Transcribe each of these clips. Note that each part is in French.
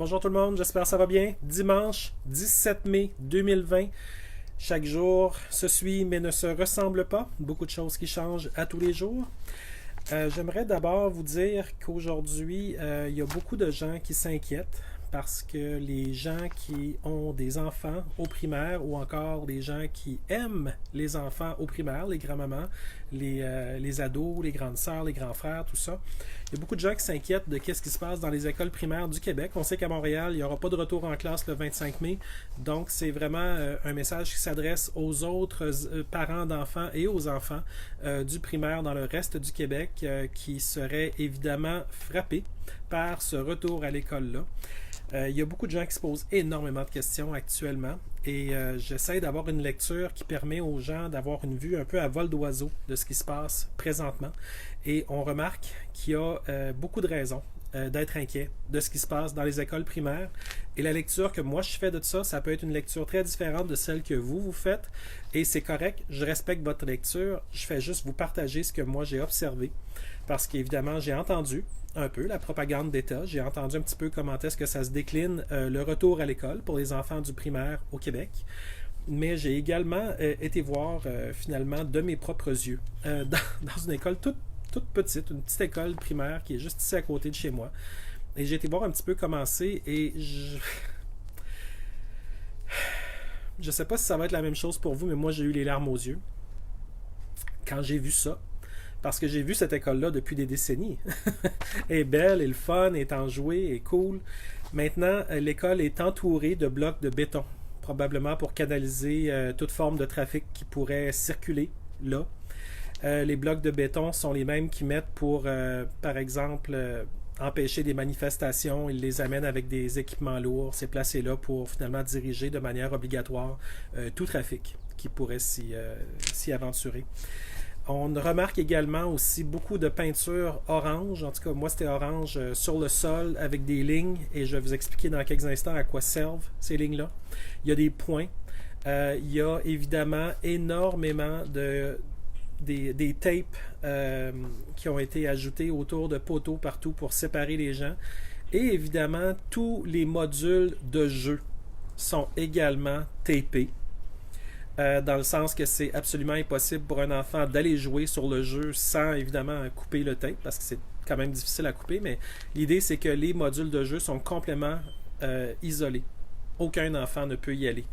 Bonjour tout le monde, j'espère que ça va bien. Dimanche 17 mai 2020. Chaque jour se suit mais ne se ressemble pas. Beaucoup de choses qui changent à tous les jours. J'aimerais d'abord vous dire qu'aujourd'hui, il y a beaucoup de gens qui s'inquiètent parce que les gens qui ont des enfants au primaire ou encore les gens qui aiment les enfants au primaire, les grands-mamans, les ados, les grandes sœurs, les grands frères, tout ça, il y a beaucoup de gens qui s'inquiètent de ce qui se passe dans les écoles primaires du Québec. On sait qu'à Montréal, il n'y aura pas de retour en classe le 25 mai, donc c'est vraiment un message qui s'adresse aux autres parents d'enfants et aux enfants du primaire dans le reste du Québec qui seraient évidemment frappés par ce retour à l'école-là. Il y a beaucoup de gens qui se posent énormément de questions actuellement et j'essaie d'avoir une lecture qui permet aux gens d'avoir une vue un peu à vol d'oiseau de ce qui se passe présentement. Et on remarque qu'il y a beaucoup de raisons d'être inquiet de ce qui se passe dans les écoles primaires. Et la lecture que moi je fais de ça, ça peut être une lecture très différente de celle que vous faites. Et c'est correct, je respecte votre lecture, je fais juste vous partager ce que moi j'ai observé. Parce qu'évidemment, j'ai entendu un peu la propagande d'État, j'ai entendu un petit peu comment est-ce que ça se décline le retour à l'école pour les enfants du primaire au Québec. Mais j'ai également été voir finalement de mes propres yeux dans une école toute petite, une petite école primaire qui est juste ici à côté de chez moi. Et j'ai été voir un petit peu comment c'est et je sais pas si ça va être la même chose pour vous, mais moi j'ai eu les larmes aux yeux quand j'ai vu ça. Parce que j'ai vu cette école-là depuis des décennies. Elle est belle, elle est le fun, elle est enjouée, elle est cool. Maintenant, l'école est entourée de blocs de béton, probablement pour canaliser toute forme de trafic qui pourrait circuler là. Les blocs de béton sont les mêmes qu'ils mettent pour, par exemple, empêcher des manifestations. Ils les amènent avec des équipements lourds. C'est placé là pour finalement diriger de manière obligatoire tout trafic qui pourrait s'y aventurer. On remarque également aussi beaucoup de peinture orange. En tout cas, moi, c'était orange sur le sol avec des lignes. Et je vais vous expliquer dans quelques instants à quoi servent ces lignes-là. Il y a des points. Il y a évidemment énormément des tapes qui ont été ajoutées autour de poteaux partout pour séparer les gens. Et évidemment, tous les modules de jeu sont également tapés. Dans le sens que c'est absolument impossible pour un enfant d'aller jouer sur le jeu sans évidemment couper le tape, parce que c'est quand même difficile à couper, mais l'idée c'est que les modules de jeu sont complètement isolés. Aucun enfant ne peut y aller.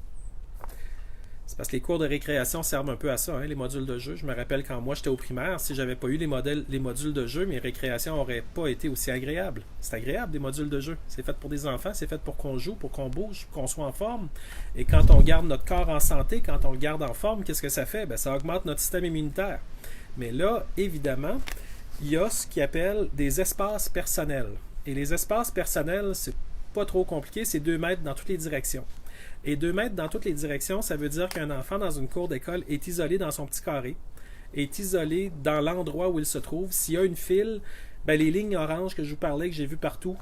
C'est parce que les cours de récréation servent un peu à ça, hein, les modules de jeu. Je me rappelle quand moi j'étais au primaire, si j'avais pas eu les modules de jeu, mes récréations n'auraient pas été aussi agréables. C'est agréable des modules de jeu. C'est fait pour des enfants, c'est fait pour qu'on joue, pour qu'on bouge, pour qu'on soit en forme. Et quand on garde notre corps en santé, quand on le garde en forme, qu'est-ce que ça fait? Ben, ça augmente notre système immunitaire. Mais là, évidemment, il y a ce qu'ils appellent des espaces personnels. Et les espaces personnels, c'est pas trop compliqué, c'est 2 mètres dans toutes les directions. Et 2 mètres dans toutes les directions, ça veut dire qu'un enfant dans une cour d'école est isolé dans son petit carré, est isolé dans l'endroit où il se trouve. S'il y a une file, ben les lignes oranges que je vous parlais, que j'ai vues partout,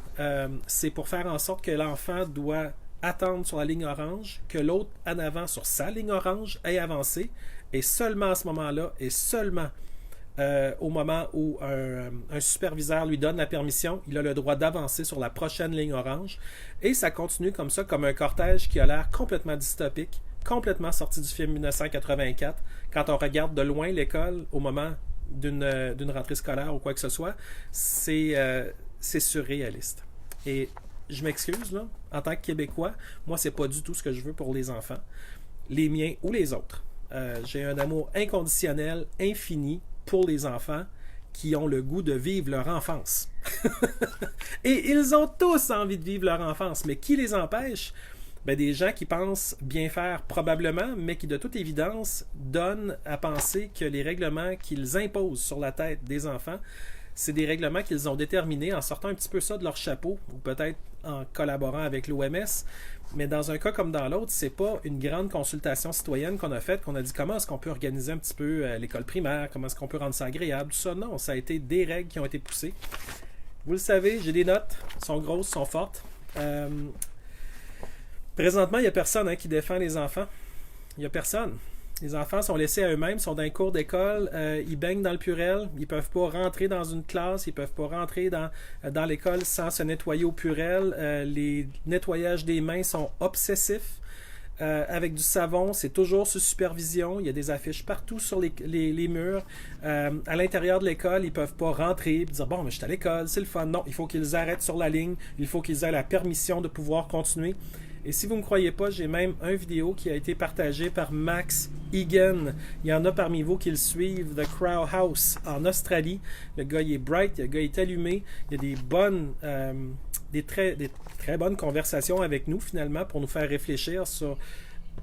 c'est pour faire en sorte que l'enfant doit attendre sur la ligne orange, que l'autre en avant sur sa ligne orange ait avancé, et seulement à ce moment-là, et seulement au moment où un superviseur lui donne la permission, il a le droit d'avancer sur la prochaine ligne orange. Et ça continue comme ça, comme un cortège qui a l'air complètement dystopique, complètement sorti du film 1984. Quand on regarde de loin l'école au moment d'une rentrée scolaire ou quoi que ce soit, c'est surréaliste. Et je m'excuse, là, en tant que Québécois, moi, c'est pas du tout ce que je veux pour les enfants, les miens ou les autres. J'ai un amour inconditionnel, infini, pour les enfants qui ont le goût de vivre leur enfance. Et ils ont tous envie de vivre leur enfance, mais qui les empêche? Ben, des gens qui pensent bien faire probablement, mais qui de toute évidence donnent à penser que les règlements qu'ils imposent sur la tête des enfants, c'est des règlements qu'ils ont déterminés en sortant un petit peu ça de leur chapeau, ou peut-être en collaborant avec l'OMS. Mais dans un cas comme dans l'autre, c'est pas une grande consultation citoyenne qu'on a faite, qu'on a dit comment est-ce qu'on peut organiser un petit peu l'école primaire, comment est-ce qu'on peut rendre ça agréable, tout ça. Non, ça a été des règles qui ont été poussées. Vous le savez, j'ai des notes, sont grosses, sont fortes. Présentement, il n'y a personne qui défend les enfants. Il n'y a personne. Les enfants sont laissés à eux-mêmes, sont dans les cours d'école, ils baignent dans le Purel, ils peuvent pas rentrer dans une classe, ils peuvent pas rentrer dans l'école sans se nettoyer au Purel. Les nettoyages des mains sont obsessifs. Avec du savon, c'est toujours sous supervision. Il y a des affiches partout sur les murs. À l'intérieur de l'école, ils peuvent pas rentrer et dire bon, mais je suis à l'école, c'est le fun. Non, il faut qu'ils arrêtent sur la ligne. Il faut qu'ils aient la permission de pouvoir continuer. Et si vous ne me croyez pas, j'ai même une vidéo qui a été partagée par Max Egan. Il y en a parmi vous qui le suivent, The Crow House en Australie. Le gars il est bright, le gars il est allumé. Il y a des très bonnes conversations avec nous finalement pour nous faire réfléchir sur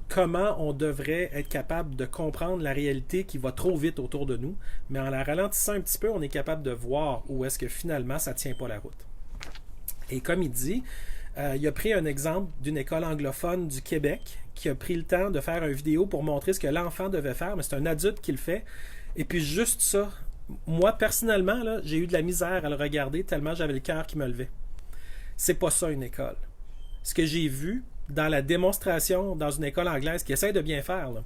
comment on devrait être capable de comprendre la réalité qui va trop vite autour de nous. Mais en la ralentissant un petit peu, on est capable de voir où est-ce que finalement ça ne tient pas la route. Et comme il dit, il a pris un exemple d'une école anglophone du Québec qui a pris le temps de faire une vidéo pour montrer ce que l'enfant devait faire, mais c'est un adulte qui le fait. Et puis juste ça, moi personnellement, là, j'ai eu de la misère à le regarder tellement j'avais le cœur qui me levait. C'est pas ça une école. Ce que j'ai vu dans la démonstration dans une école anglaise qui essaie de bien faire, là,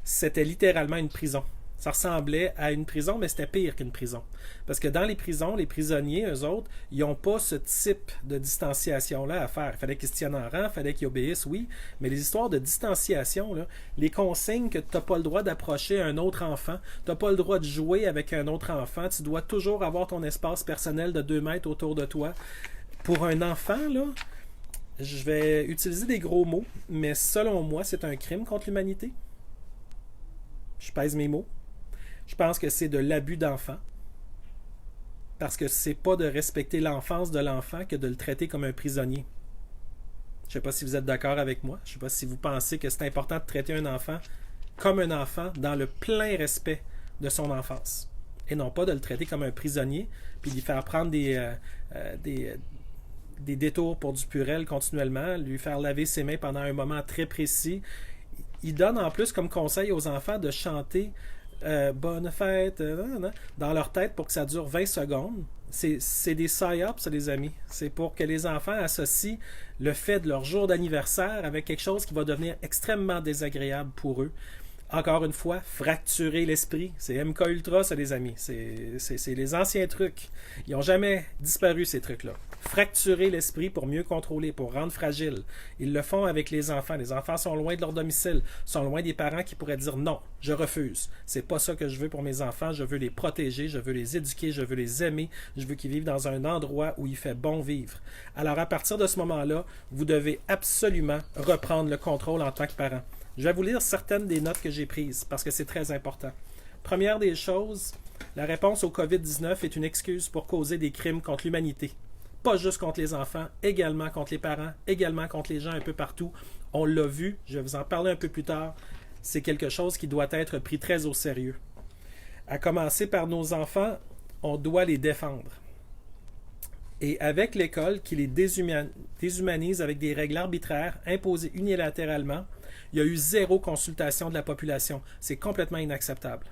c'était littéralement une prison. Ça ressemblait à une prison, mais c'était pire qu'une prison. Parce que dans les prisons, les prisonniers, eux autres, ils n'ont pas ce type de distanciation-là à faire. Il fallait qu'ils se tiennent en rang, il fallait qu'ils obéissent, oui, mais les histoires de distanciation, là, les consignes que tu n'as pas le droit d'approcher un autre enfant, tu n'as pas le droit de jouer avec un autre enfant, tu dois toujours avoir ton espace personnel de 2 mètres autour de toi. Pour un enfant, là, je vais utiliser des gros mots, mais selon moi, c'est un crime contre l'humanité. Je pèse mes mots. Je pense que c'est de l'abus d'enfant. Parce que c'est pas de respecter l'enfance de l'enfant que de le traiter comme un prisonnier. Je ne sais pas si vous êtes d'accord avec moi. Je ne sais pas si vous pensez que c'est important de traiter un enfant comme un enfant dans le plein respect de son enfance. Et non pas de le traiter comme un prisonnier puis lui faire prendre des détours pour du Purel continuellement, lui faire laver ses mains pendant un moment très précis. Il donne en plus comme conseil aux enfants de chanter bonne fête dans leur tête pour que ça dure 20 secondes. C'est des psyops, ça, les amis. C'est pour que les enfants associent le fait de leur jour d'anniversaire avec quelque chose qui va devenir extrêmement désagréable pour eux. Encore une fois, fracturer l'esprit. C'est MK Ultra, ça, les amis. C'est les anciens trucs. Ils n'ont jamais disparu, ces trucs-là. Fracturer l'esprit pour mieux contrôler, pour rendre fragile. Ils le font avec les enfants. Les enfants sont loin de leur domicile, sont loin des parents qui pourraient dire non, je refuse. C'est pas ça que je veux pour mes enfants. Je veux les protéger, je veux les éduquer, je veux les aimer. Je veux qu'ils vivent dans un endroit où il fait bon vivre. Alors, à partir de ce moment-là, vous devez absolument reprendre le contrôle en tant que parent. Je vais vous lire certaines des notes que j'ai prises parce que c'est très important. Première des choses, la réponse au COVID-19 est une excuse pour causer des crimes contre l'humanité. Pas juste contre les enfants, également contre les parents, également contre les gens un peu partout. On l'a vu, je vais vous en parler un peu plus tard. C'est quelque chose qui doit être pris très au sérieux. À commencer par nos enfants, on doit les défendre. Et avec l'école qui les déshumanise avec des règles arbitraires imposées unilatéralement, il y a eu 0 consultation de la population. C'est complètement inacceptable.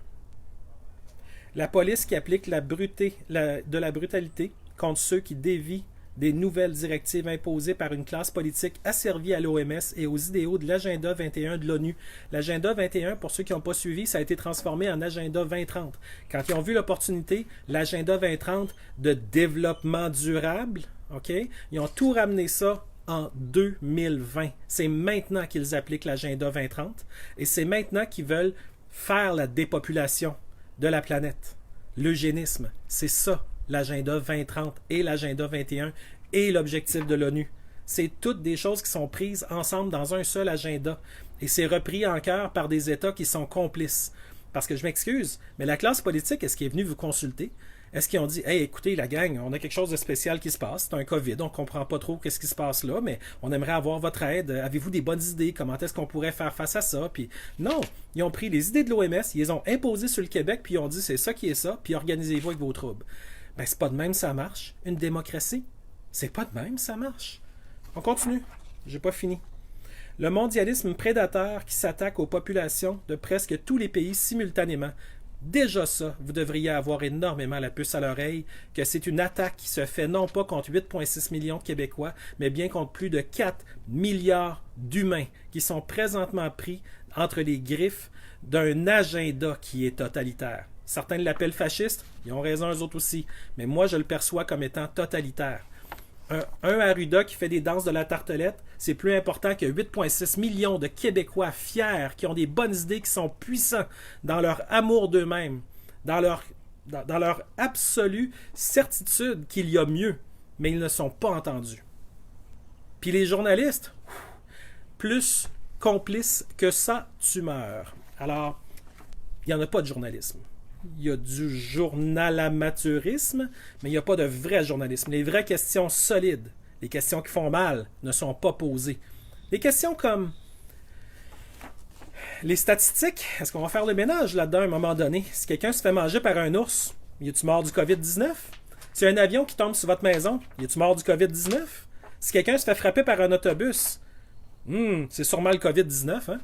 La police qui applique de la brutalité contre ceux qui dévient des nouvelles directives imposées par une classe politique asservie à l'OMS et aux idéaux de l'Agenda 21 de l'ONU. L'Agenda 21, pour ceux qui n'ont pas suivi, ça a été transformé en Agenda 2030. Quand ils ont vu l'opportunité, l'Agenda 2030 de développement durable, okay, ils ont tout ramené ça en 2020. C'est maintenant qu'ils appliquent l'Agenda 2030 et c'est maintenant qu'ils veulent faire la dépopulation de la planète. L'eugénisme, c'est ça, l'Agenda 2030 et l'Agenda 21 et l'objectif de l'ONU. C'est toutes des choses qui sont prises ensemble dans un seul agenda et c'est repris en cœur par des États qui sont complices. Parce que je m'excuse, mais la classe politique, est-ce qu'elle est venue vous consulter? Est-ce qu'ils ont dit « Hey, écoutez, la gang, on a quelque chose de spécial qui se passe. C'est un COVID, on ne comprend pas trop qu'est-ce qui se passe là, mais on aimerait avoir votre aide. Avez-vous des bonnes idées? Comment est-ce qu'on pourrait faire face à ça? » Puis non, ils ont pris les idées de l'OMS, ils les ont imposées sur le Québec, puis ils ont dit « C'est ça qui est ça, puis organisez-vous avec vos troubles. » Ben, c'est pas de même ça marche. Une démocratie, c'est pas de même ça marche. On continue. J'ai pas fini. Le mondialisme prédateur qui s'attaque aux populations de presque tous les pays simultanément. Déjà ça, vous devriez avoir énormément la puce à l'oreille que c'est une attaque qui se fait non pas contre 8,6 millions de Québécois, mais bien contre plus de 4 milliards d'humains qui sont présentement pris entre les griffes d'un agenda qui est totalitaire. Certains l'appellent fasciste, ils ont raison eux autres aussi, mais moi je le perçois comme étant totalitaire. Un Arruda qui fait des danses de la tartelette, c'est plus important que 8,6 millions de Québécois fiers, qui ont des bonnes idées, qui sont puissants dans leur amour d'eux-mêmes, dans leur absolue certitude qu'il y a mieux, mais ils ne sont pas entendus. Puis les journalistes, plus complices que ça, tu meurs. Alors, il n'y en a pas de journalisme. Il y a du journalamateurisme, mais il n'y a pas de vrai journalisme. Les vraies questions solides, les questions qui font mal, ne sont pas posées. Les questions comme les statistiques, est-ce qu'on va faire le ménage là-dedans à un moment donné? Si quelqu'un se fait manger par un ours, y a-tu mort du COVID-19? Si un avion qui tombe sur votre maison, y a-tu mort du COVID-19? Si quelqu'un se fait frapper par un autobus, c'est sûrement le COVID-19, hein?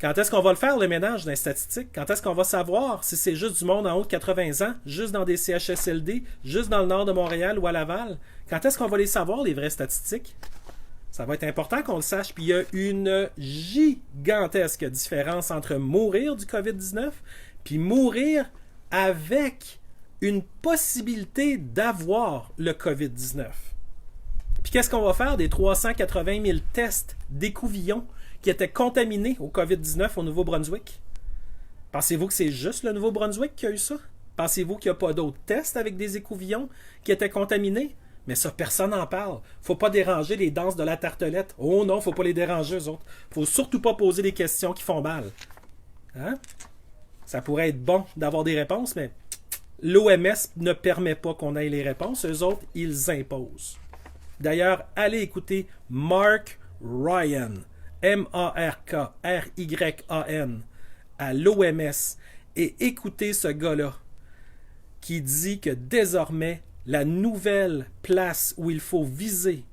Quand est-ce qu'on va le faire, le ménage des statistiques? Quand est-ce qu'on va savoir si c'est juste du monde en haut de 80 ans, juste dans des CHSLD, juste dans le nord de Montréal ou à Laval? Quand est-ce qu'on va les savoir, les vraies statistiques? Ça va être important qu'on le sache. Puis il y a une gigantesque différence entre mourir du COVID-19 puis mourir avec une possibilité d'avoir le COVID-19. Puis qu'est-ce qu'on va faire des 380 000 tests d'écouvillons qui étaient contaminés au COVID-19 au Nouveau-Brunswick? Pensez-vous que c'est juste le Nouveau-Brunswick qui a eu ça? Pensez-vous qu'il n'y a pas d'autres tests avec des écouvillons qui étaient contaminés? Mais ça, personne n'en parle. Faut pas déranger les danses de la tartelette. Oh non, faut pas les déranger, eux autres. Faut surtout pas poser des questions qui font mal. Hein? Ça pourrait être bon d'avoir des réponses, mais l'OMS ne permet pas qu'on ait les réponses. Eux autres, ils imposent. D'ailleurs, allez écouter Mark Ryan. M-A-R-K-R-Y-A-N à l'OMS et écoutez ce gars-là qui dit que désormais la nouvelle place où il faut viser,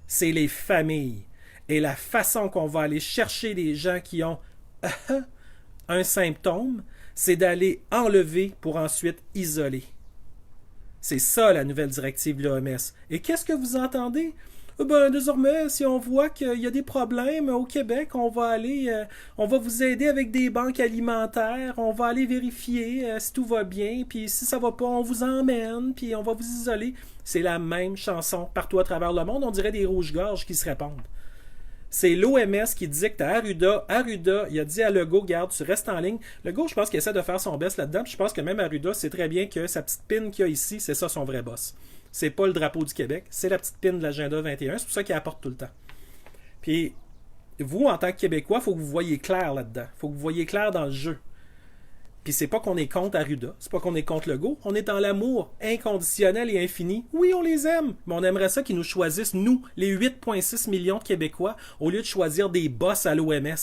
c'est les familles. Et la façon qu'on va aller chercher les gens qui ont un symptôme, c'est d'aller enlever pour ensuite isoler. C'est ça la nouvelle directive de l'OMS. Et qu'est-ce que vous entendez? Désormais, si on voit qu'il y a des problèmes au Québec, on va vous aider avec des banques alimentaires, on va aller vérifier si tout va bien, puis si ça va pas, on vous emmène, puis on va vous isoler. C'est la même chanson partout à travers le monde, on dirait des rouges-gorges qui se répondent. C'est l'OMS qui dicte à Arruda. Arruda, il a dit à Legault, garde, tu restes en ligne. Legault, je pense qu'il essaie de faire son best là-dedans, puis je pense que même Arruda sait très bien que sa petite pine qu'il a ici, c'est ça son vrai boss. C'est pas le drapeau du Québec, c'est la petite pine de l'agenda 21, c'est pour ça qu'il apporte tout le temps. Puis, vous, en tant que Québécois, il faut que vous voyez clair là-dedans. Il faut que vous voyez clair dans le jeu. Puis c'est pas qu'on est contre Arruda, c'est pas qu'on est contre Legault, on est dans l'amour inconditionnel et infini. Oui, on les aime, mais on aimerait ça qu'ils nous choisissent, nous, les 8,6 millions de Québécois, au lieu de choisir des boss à l'OMS.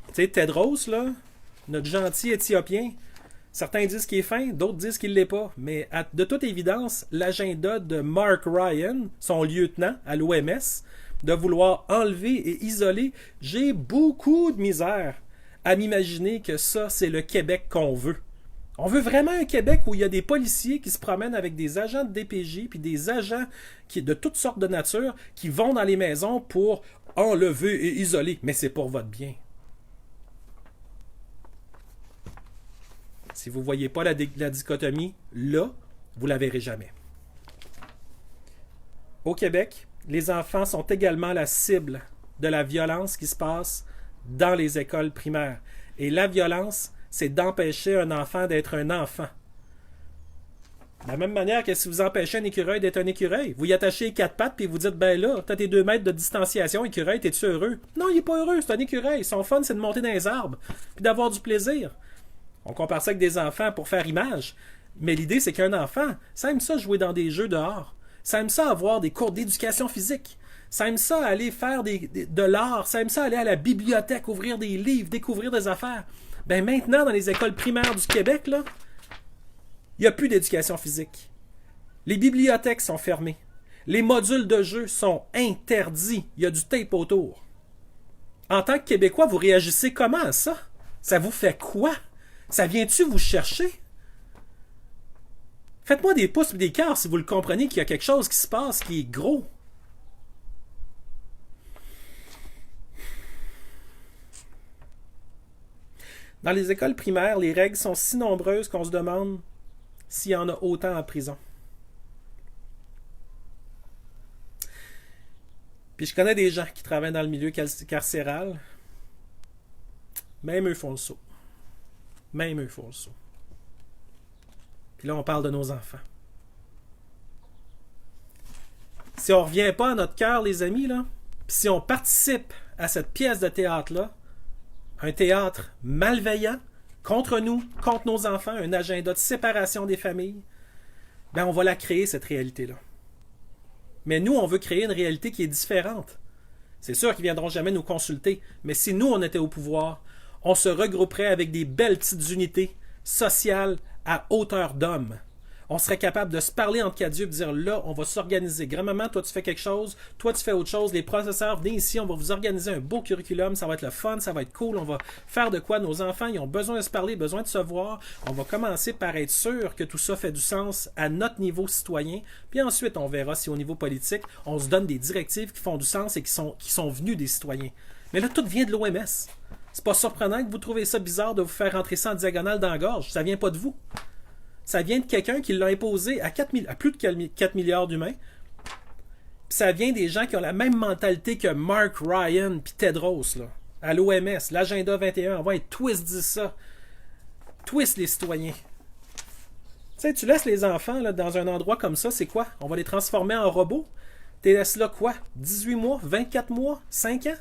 Tu sais, Tedros, là, notre gentil Éthiopien, certains disent qu'il est fin, d'autres disent qu'il ne l'est pas. Mais de toute évidence, l'agenda de Mark Ryan, son lieutenant à l'OMS, de vouloir enlever et isoler, j'ai beaucoup de misère à m'imaginer que ça, c'est le Québec qu'on veut. On veut vraiment un Québec où il y a des policiers qui se promènent avec des agents de DPJ puis des agents de toutes sortes de nature qui vont dans les maisons pour enlever et isoler. Mais c'est pour votre bien. Si vous ne voyez pas la dichotomie, là, vous ne la verrez jamais. Au Québec, les enfants sont également la cible de la violence qui se passe dans les écoles primaires. Et la violence, c'est d'empêcher un enfant d'être un enfant. De la même manière que si vous empêchez un écureuil d'être un écureuil, vous y attachez les 4 pattes et vous dites, ben là, t'as tes 2 mètres de distanciation, écureuil, t'es-tu heureux? Non, il n'est pas heureux, c'est un écureuil. Son fun, c'est de monter dans les arbres puis d'avoir du plaisir. On compare ça avec des enfants pour faire image. Mais l'idée, c'est qu'un enfant, ça aime ça jouer dans des jeux dehors. Ça aime ça avoir des cours d'éducation physique. Ça aime ça aller faire de l'art. Ça aime ça aller à la bibliothèque, ouvrir des livres, découvrir des affaires. Ben maintenant, dans les écoles primaires du Québec, là, il n'y a plus d'éducation physique. Les bibliothèques sont fermées. Les modules de jeu sont interdits. Il y a du tape autour. En tant que Québécois, vous réagissez comment à ça? Ça vous fait quoi? Ça vient-tu vous chercher? Faites-moi des pouces et des cœurs si vous le comprenez qu'il y a quelque chose qui se passe qui est gros. Dans les écoles primaires, les règles sont si nombreuses qu'on se demande s'il y en a autant en prison. Puis je connais des gens qui travaillent dans le milieu carcéral. Même eux font le saut. Même eux font le saut. Puis là, on parle de nos enfants. Si on ne revient pas à notre cœur, les amis, là, puis si on participe à cette pièce de théâtre-là, un théâtre malveillant, contre nous, contre nos enfants, un agenda de séparation des familles, ben on va la créer, cette réalité-là. Mais nous, on veut créer une réalité qui est différente. C'est sûr qu'ils ne viendront jamais nous consulter, mais si nous, on était au pouvoir, on se regrouperait avec des belles petites unités sociales à hauteur d'homme. On serait capable de se parler entre quatre yeux et de dire là, on va s'organiser. Grand-maman, toi tu fais quelque chose, toi tu fais autre chose, les professeurs, venez ici, on va vous organiser un beau curriculum, ça va être le fun, ça va être cool, on va faire de quoi nos enfants, ils ont besoin de se parler, besoin de se voir. On va commencer par être sûr que tout ça fait du sens à notre niveau citoyen, puis ensuite on verra si au niveau politique, on se donne des directives qui font du sens et qui sont venues des citoyens. Mais là, tout vient de l'OMS. C'est pas surprenant que vous trouvez ça bizarre de vous faire rentrer ça en diagonale dans la gorge, ça vient pas de vous. Ça vient de quelqu'un qui l'a imposé à plus de 4 milliards d'humains. Puis ça vient des gens qui ont la même mentalité que Mark Ryan puis Tedros, là, à l'OMS, l'agenda 21. Ouais, twist dit ça. Twist les citoyens. Tu sais, tu laisses les enfants là, dans un endroit comme ça, c'est quoi? On va les transformer en robots? Tu les laisses là quoi? 18 mois? 24 mois? 5 ans?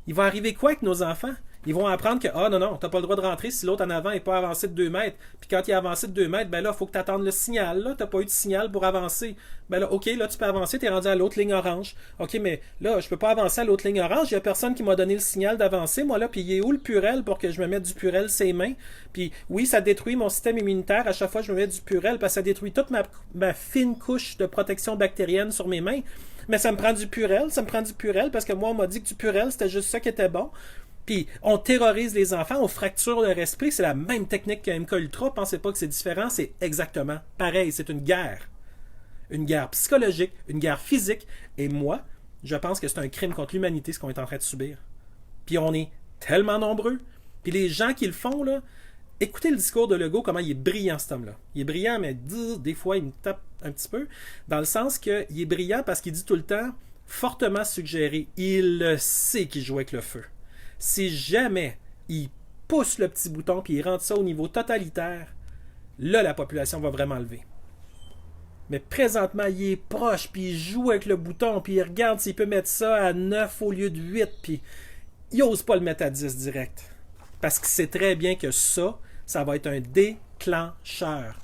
Il va arriver quoi avec nos enfants? Ils vont apprendre que, ah non, non, t'as pas le droit de rentrer si l'autre en avant n'est pas avancé de 2 mètres. Puis quand il est avancé de 2 mètres, ben là, il faut que tu attendes le signal. Là, t'as pas eu de signal pour avancer. Ben là, ok, là, tu peux avancer, t'es rendu à l'autre ligne orange. Ok, mais là, je peux pas avancer à l'autre ligne orange. Il y a personne qui m'a donné le signal d'avancer. Moi, là, puis il est où le Purel pour que je me mette du Purel ses mains? Puis oui, ça détruit mon système immunitaire. À chaque fois, je me mets du Purel parce que ça détruit toute ma fine couche de protection bactérienne sur mes mains. Mais ça me prend du Purel, parce que moi, on m'a dit que du Purel, c'était juste ça qui était bon. Puis on terrorise les enfants, on fracture leur esprit. C'est la même technique que MK Ultra. Pensez pas que c'est différent, c'est exactement pareil. C'est une guerre. Une guerre psychologique, une guerre physique. Et moi, je pense que c'est un crime contre l'humanité ce qu'on est en train de subir. Puis on est tellement nombreux. Puis les gens qui le font, là, écoutez le discours de Legault, comment il est brillant cet homme-là. Il est brillant, mais des fois, il me tape un petit peu. Dans le sens qu'il est brillant parce qu'il dit tout le temps, fortement suggéré. Il le sait qu'il joue avec le feu. Si jamais il pousse le petit bouton puis il rentre ça au niveau totalitaire, là, la population va vraiment lever. Mais présentement, il est proche, puis il joue avec le bouton, puis il regarde s'il peut mettre ça à 9 au lieu de 8, puis il n'ose pas le mettre à 10 direct. Parce qu'il sait très bien que ça va être un déclencheur.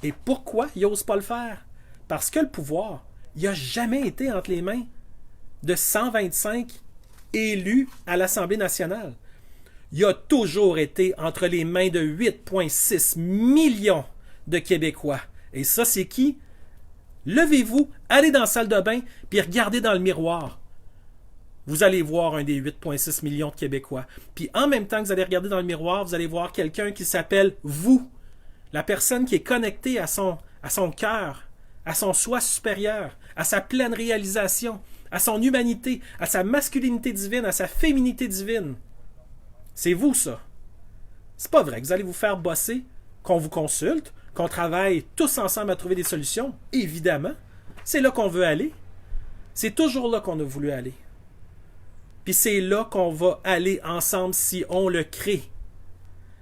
Et pourquoi il n'ose pas le faire? Parce que le pouvoir, il n'a jamais été entre les mains de 125 élus à l'Assemblée nationale. Il a toujours été entre les mains de 8,6 millions de Québécois. Et ça, c'est qui? Levez-vous, allez dans la salle de bain, puis regardez dans le miroir. Vous allez voir un des 8,6 millions de Québécois. Puis en même temps que vous allez regarder dans le miroir, vous allez voir quelqu'un qui s'appelle vous. La personne qui est connectée à son cœur, à son soi supérieur, à sa pleine réalisation, à son humanité, à sa masculinité divine, à sa féminité divine. C'est vous, ça. C'est pas vrai que vous allez vous faire bosser, qu'on vous consulte, qu'on travaille tous ensemble à trouver des solutions. Évidemment. C'est là qu'on veut aller. C'est toujours là qu'on a voulu aller. Puis c'est là qu'on va aller ensemble si on le crée.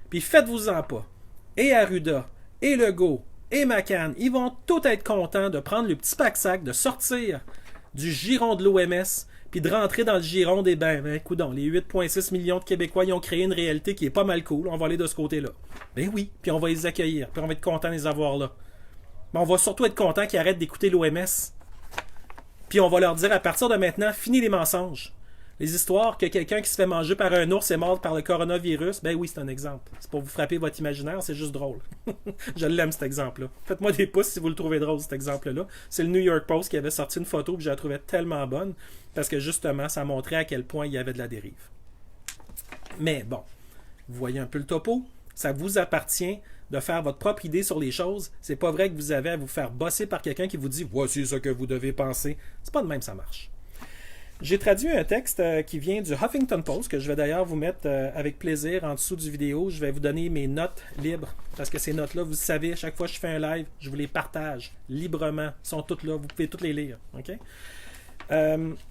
Puis faites-vous-en pas. Et Arruda, et Legault, et McCann, ils vont tous être contents de prendre le petit pack-sac, de sortir du giron de l'OMS, puis de rentrer dans le giron des coudonc, les 8,6 millions de Québécois, ils ont créé une réalité qui est pas mal cool, on va aller de ce côté-là. Ben oui, puis on va les accueillir, puis on va être content de les avoir là. Mais on va surtout être content qu'ils arrêtent d'écouter l'OMS. Puis on va leur dire à partir de maintenant, fini les mensonges. Les histoires que quelqu'un qui se fait manger par un ours est mort par le coronavirus, ben oui, c'est un exemple. C'est pour vous frapper votre imaginaire, c'est juste drôle. Je l'aime, cet exemple-là. Faites-moi des pouces si vous le trouvez drôle, cet exemple-là. C'est le New York Post qui avait sorti une photo que je la trouvais tellement bonne, parce que justement, ça montrait à quel point il y avait de la dérive. Mais bon, Vous voyez un peu le topo? Ça vous appartient de faire votre propre idée sur les choses. C'est pas vrai que vous avez à vous faire bosser par quelqu'un qui vous dit voici ce que vous devez penser. C'est pas de même ça marche. J'ai traduit un texte qui vient du Huffington Post, que je vais d'ailleurs vous mettre avec plaisir en dessous du vidéo. Je vais vous donner mes notes libres, parce que ces notes-là, vous savez, à chaque fois que je fais un live, je vous les partage librement. Elles sont toutes là, vous pouvez toutes les lire. Okay?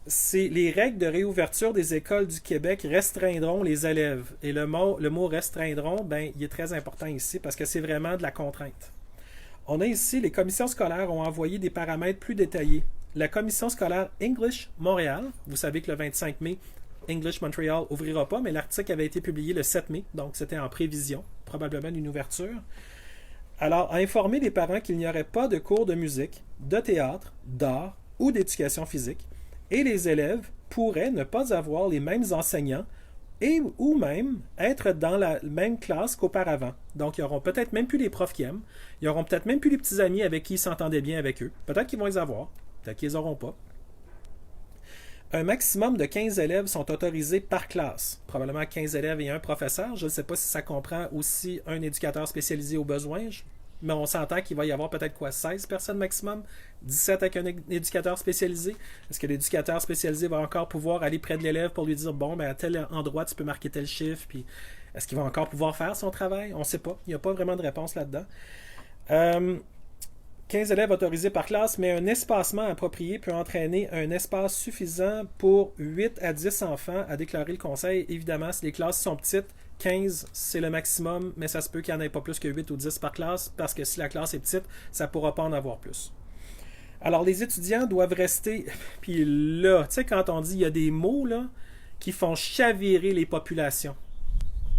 C'est les règles de réouverture des écoles du Québec restreindront les élèves. Et le mot restreindront, ben, il est très important ici, parce que c'est vraiment de la contrainte. On a ici, les commissions scolaires ont envoyé des paramètres plus détaillés. La commission scolaire English Montréal, vous savez que le 25 mai, English Montréal n'ouvrira pas, mais l'article avait été publié le 7 mai, donc c'était en prévision, probablement d'une ouverture. Alors, a informé les parents qu'il n'y aurait pas de cours de musique, de théâtre, d'art ou d'éducation physique, et les élèves pourraient ne pas avoir les mêmes enseignants ou même être dans la même classe qu'auparavant. Donc, ils n'auront peut-être même plus les profs qu'ils aiment, ils n'auront peut-être même plus les petits amis avec qui ils s'entendaient bien avec eux. Peut-être qu'ils vont les avoir. Peut-être qu'ils les auront pas. Un maximum de 15 élèves sont autorisés par classe. Probablement 15 élèves et un professeur. Je ne sais pas si ça comprend aussi un éducateur spécialisé aux besoins. Mais on s'entend qu'il va y avoir peut-être 16 personnes maximum, 17 avec un éducateur spécialisé. Est-ce que l'éducateur spécialisé va encore pouvoir aller près de l'élève pour lui dire bon, ben à tel endroit, tu peux marquer tel chiffre, puis est-ce qu'il va encore pouvoir faire son travail? On ne sait pas. Il n'y a pas vraiment de réponse là-dedans. 15 élèves autorisés par classe, mais un espacement approprié peut entraîner un espace suffisant pour 8 à 10 enfants, a déclaré le conseil. Évidemment, si les classes sont petites, 15, c'est le maximum, mais ça se peut qu'il n'y en ait pas plus que 8 ou 10 par classe, parce que si la classe est petite, ça ne pourra pas en avoir plus. Alors, les étudiants doivent rester... Puis là, tu sais, quand on dit il y a des mots là, qui font chavirer les populations.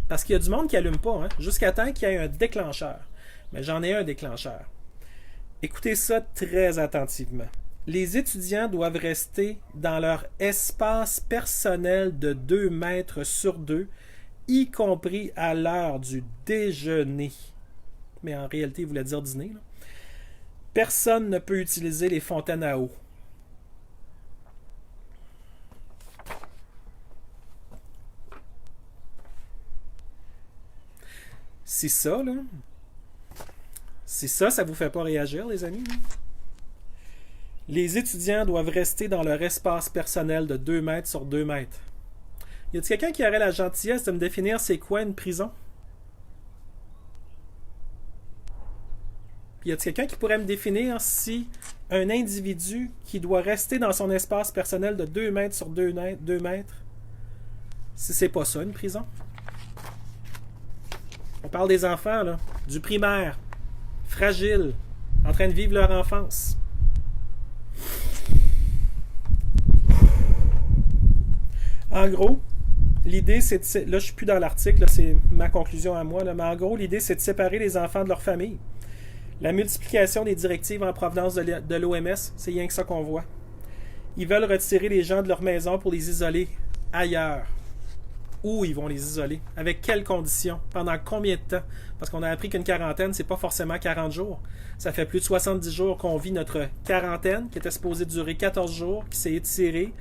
Parce qu'il y a du monde qui n'allume pas, hein, jusqu'à temps qu'il y ait un déclencheur. Mais j'en ai un déclencheur. Écoutez ça très attentivement. Les étudiants doivent rester dans leur espace personnel de 2 mètres sur 2, y compris à l'heure du déjeuner. Mais en réalité, il voulait dire dîner. Là. Personne ne peut utiliser les fontaines à eau. C'est ça, là. Si ça ne vous fait pas réagir, les amis. Les étudiants doivent rester dans leur espace personnel de 2 mètres sur 2 mètres. Y a-t-il quelqu'un qui aurait la gentillesse de me définir c'est quoi une prison? Puis y a-t-il quelqu'un qui pourrait me définir si un individu qui doit rester dans son espace personnel de 2 mètres sur 2 mètres, si c'est pas ça une prison? On parle des enfants, là, du primaire. Fragiles, en train de vivre leur enfance. En gros, l'idée c'est de... Là, je suis plus dans l'article, là, c'est ma conclusion à moi, là, mais en gros, l'idée c'est de séparer les enfants de leur famille. La multiplication des directives en provenance de l'OMS, c'est rien que ça qu'on voit. Ils veulent retirer les gens de leur maison pour les isoler ailleurs. Où ils vont les isoler? Avec quelles conditions? Pendant combien de temps? Parce qu'on a appris qu'une quarantaine, c'est pas forcément 40 jours. Ça fait plus de 70 jours qu'on vit notre quarantaine, qui était supposée durer 14 jours, qui s'est étirée.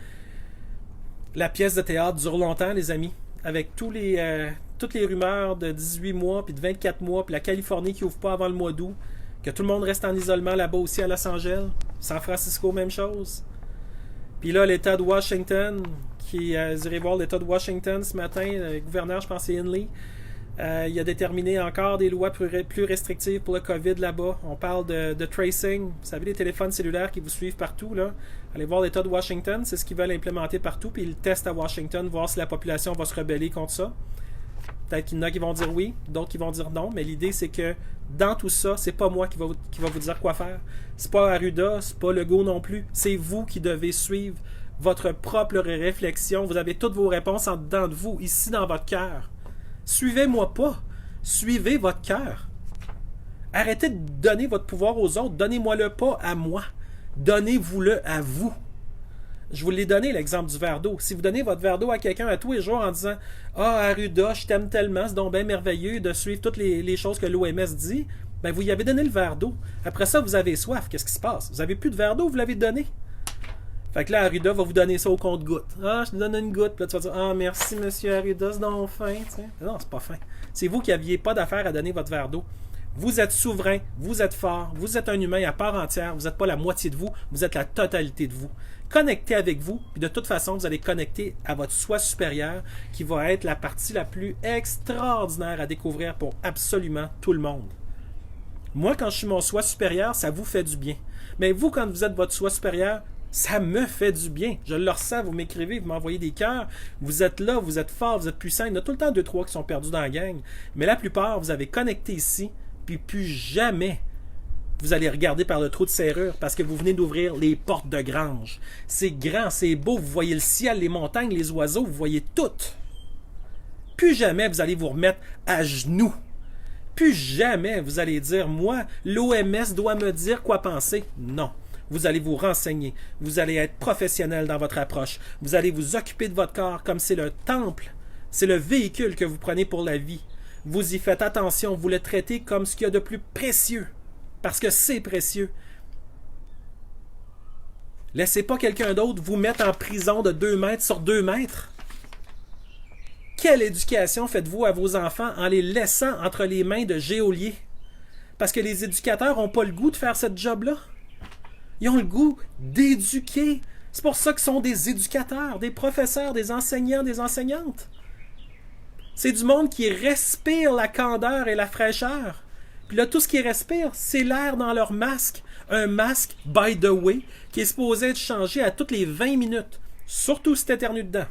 La pièce de théâtre dure longtemps, les amis. Avec toutes les rumeurs de 18 mois, puis de 24 mois, puis la Californie qui ouvre pas avant le mois d'août, que tout le monde reste en isolement là-bas aussi à Los Angeles. San Francisco, même chose. Puis là, l'État de Washington... Vous irez voir l'État de Washington ce matin, le gouverneur, je pense c'est Henley, il a déterminé encore des lois plus restrictives pour le COVID là-bas. On parle de tracing, vous savez, les téléphones cellulaires qui vous suivent partout, là. Allez voir l'État de Washington, c'est ce qu'ils veulent implémenter partout, puis ils le testent à Washington, voir si la population va se rebeller contre ça. Peut-être qu'il y en a qui vont dire oui, d'autres qui vont dire non, mais l'idée c'est que dans tout ça, c'est pas moi qui va vous dire quoi faire. C'est pas Arruda, c'est pas Legault non plus, c'est vous qui devez suivre votre propre réflexion. Vous avez toutes vos réponses en dedans de vous, ici dans votre cœur. Suivez-moi pas. Suivez votre cœur. Arrêtez de donner votre pouvoir aux autres. Donnez-moi-le pas à moi. Donnez-vous-le à vous. Je vous l'ai donné, l'exemple du verre d'eau. Si vous donnez votre verre d'eau à quelqu'un à tous les jours en disant « Ah, Arruda, je t'aime tellement, c'est donc bien merveilleux de suivre toutes les choses que l'OMS dit », ben vous y avez donné le verre d'eau. Après ça, vous avez soif. Qu'est-ce qui se passe? Vous n'avez plus de verre d'eau, vous l'avez donné. Fait que là, Arruda va vous donner ça au compte-goutte. Ah, je te donne une goutte. Puis là, tu vas dire, ah, merci, monsieur Arruda, c'est donc fin. T'sais. Non, c'est pas fin. C'est vous qui n'aviez pas d'affaire à donner votre verre d'eau. Vous êtes souverain, vous êtes fort, vous êtes un humain à part entière, vous n'êtes pas la moitié de vous êtes la totalité de vous. Connectez avec vous, puis de toute façon, vous allez connecter à votre soi supérieur, qui va être la partie la plus extraordinaire à découvrir pour absolument tout le monde. Moi, quand je suis mon soi supérieur, ça vous fait du bien. Mais vous, quand vous êtes votre soi supérieur, ça me fait du bien. Je le ressens, vous m'écrivez, vous m'envoyez des cœurs. Vous êtes là, vous êtes fort, vous êtes puissant. Il y en a tout le temps 2-3 qui sont perdus dans la gang. Mais la plupart, vous avez connecté ici, puis plus jamais vous allez regarder par le trou de serrure parce que vous venez d'ouvrir les portes de grange. C'est grand, c'est beau, vous voyez le ciel, les montagnes, les oiseaux, vous voyez tout. Plus jamais vous allez vous remettre à genoux. Plus jamais vous allez dire, moi, l'OMS doit me dire quoi penser. Non. Vous allez vous renseigner. Vous allez être professionnel dans votre approche. Vous allez vous occuper de votre corps comme c'est le temple. C'est le véhicule que vous prenez pour la vie. Vous y faites attention. Vous le traitez comme ce qu'il y a de plus précieux. Parce que c'est précieux. Laissez pas quelqu'un d'autre vous mettre en prison de 2 mètres sur 2 mètres. Quelle éducation faites-vous à vos enfants en les laissant entre les mains de geôliers? Parce que les éducateurs n'ont pas le goût de faire cette job-là. Ils ont le goût d'éduquer. C'est pour ça qu'ils sont des éducateurs, des professeurs, des enseignants, des enseignantes. C'est du monde qui respire la candeur et la fraîcheur. Puis là, tout ce qu'ils respirent, c'est l'air dans leur masque. Un masque, by the way, qui est supposé être changé à toutes les 20 minutes. Surtout si t'éternues dedans.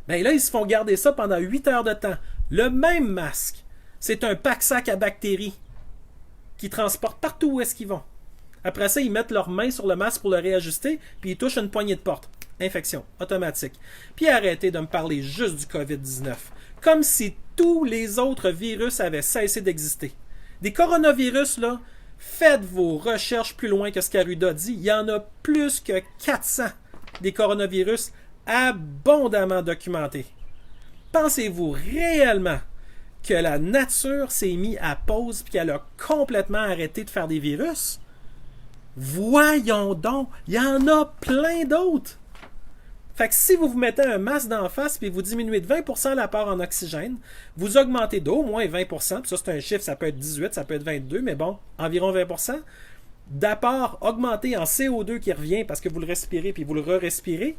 Ben là, ils se font garder ça pendant 8 heures de temps. Le même masque. C'est un pack-sac à bactéries qui transporte partout où est-ce qu'ils vont. Après ça, ils mettent leurs mains sur le masque pour le réajuster, puis ils touchent une poignée de porte. Infection, automatique. Puis arrêtez de me parler juste du COVID-19. Comme si tous les autres virus avaient cessé d'exister. Des coronavirus, là, faites vos recherches plus loin que ce qu'Arruda dit. Il y en a plus que 400 des coronavirus abondamment documentés. Pensez-vous réellement que la nature s'est mise à pause et qu'elle a complètement arrêté de faire des virus? Voyons donc, il y en a plein d'autres. Fait que si vous vous mettez un masque d'en face et vous diminuez de 20% l'apport en oxygène, vous augmentez d'au moins 20%, puis ça c'est un chiffre, ça peut être 18, ça peut être 22, mais bon, environ 20%, d'apport augmenté en CO2 qui revient parce que vous le respirez puis vous le re-respirez,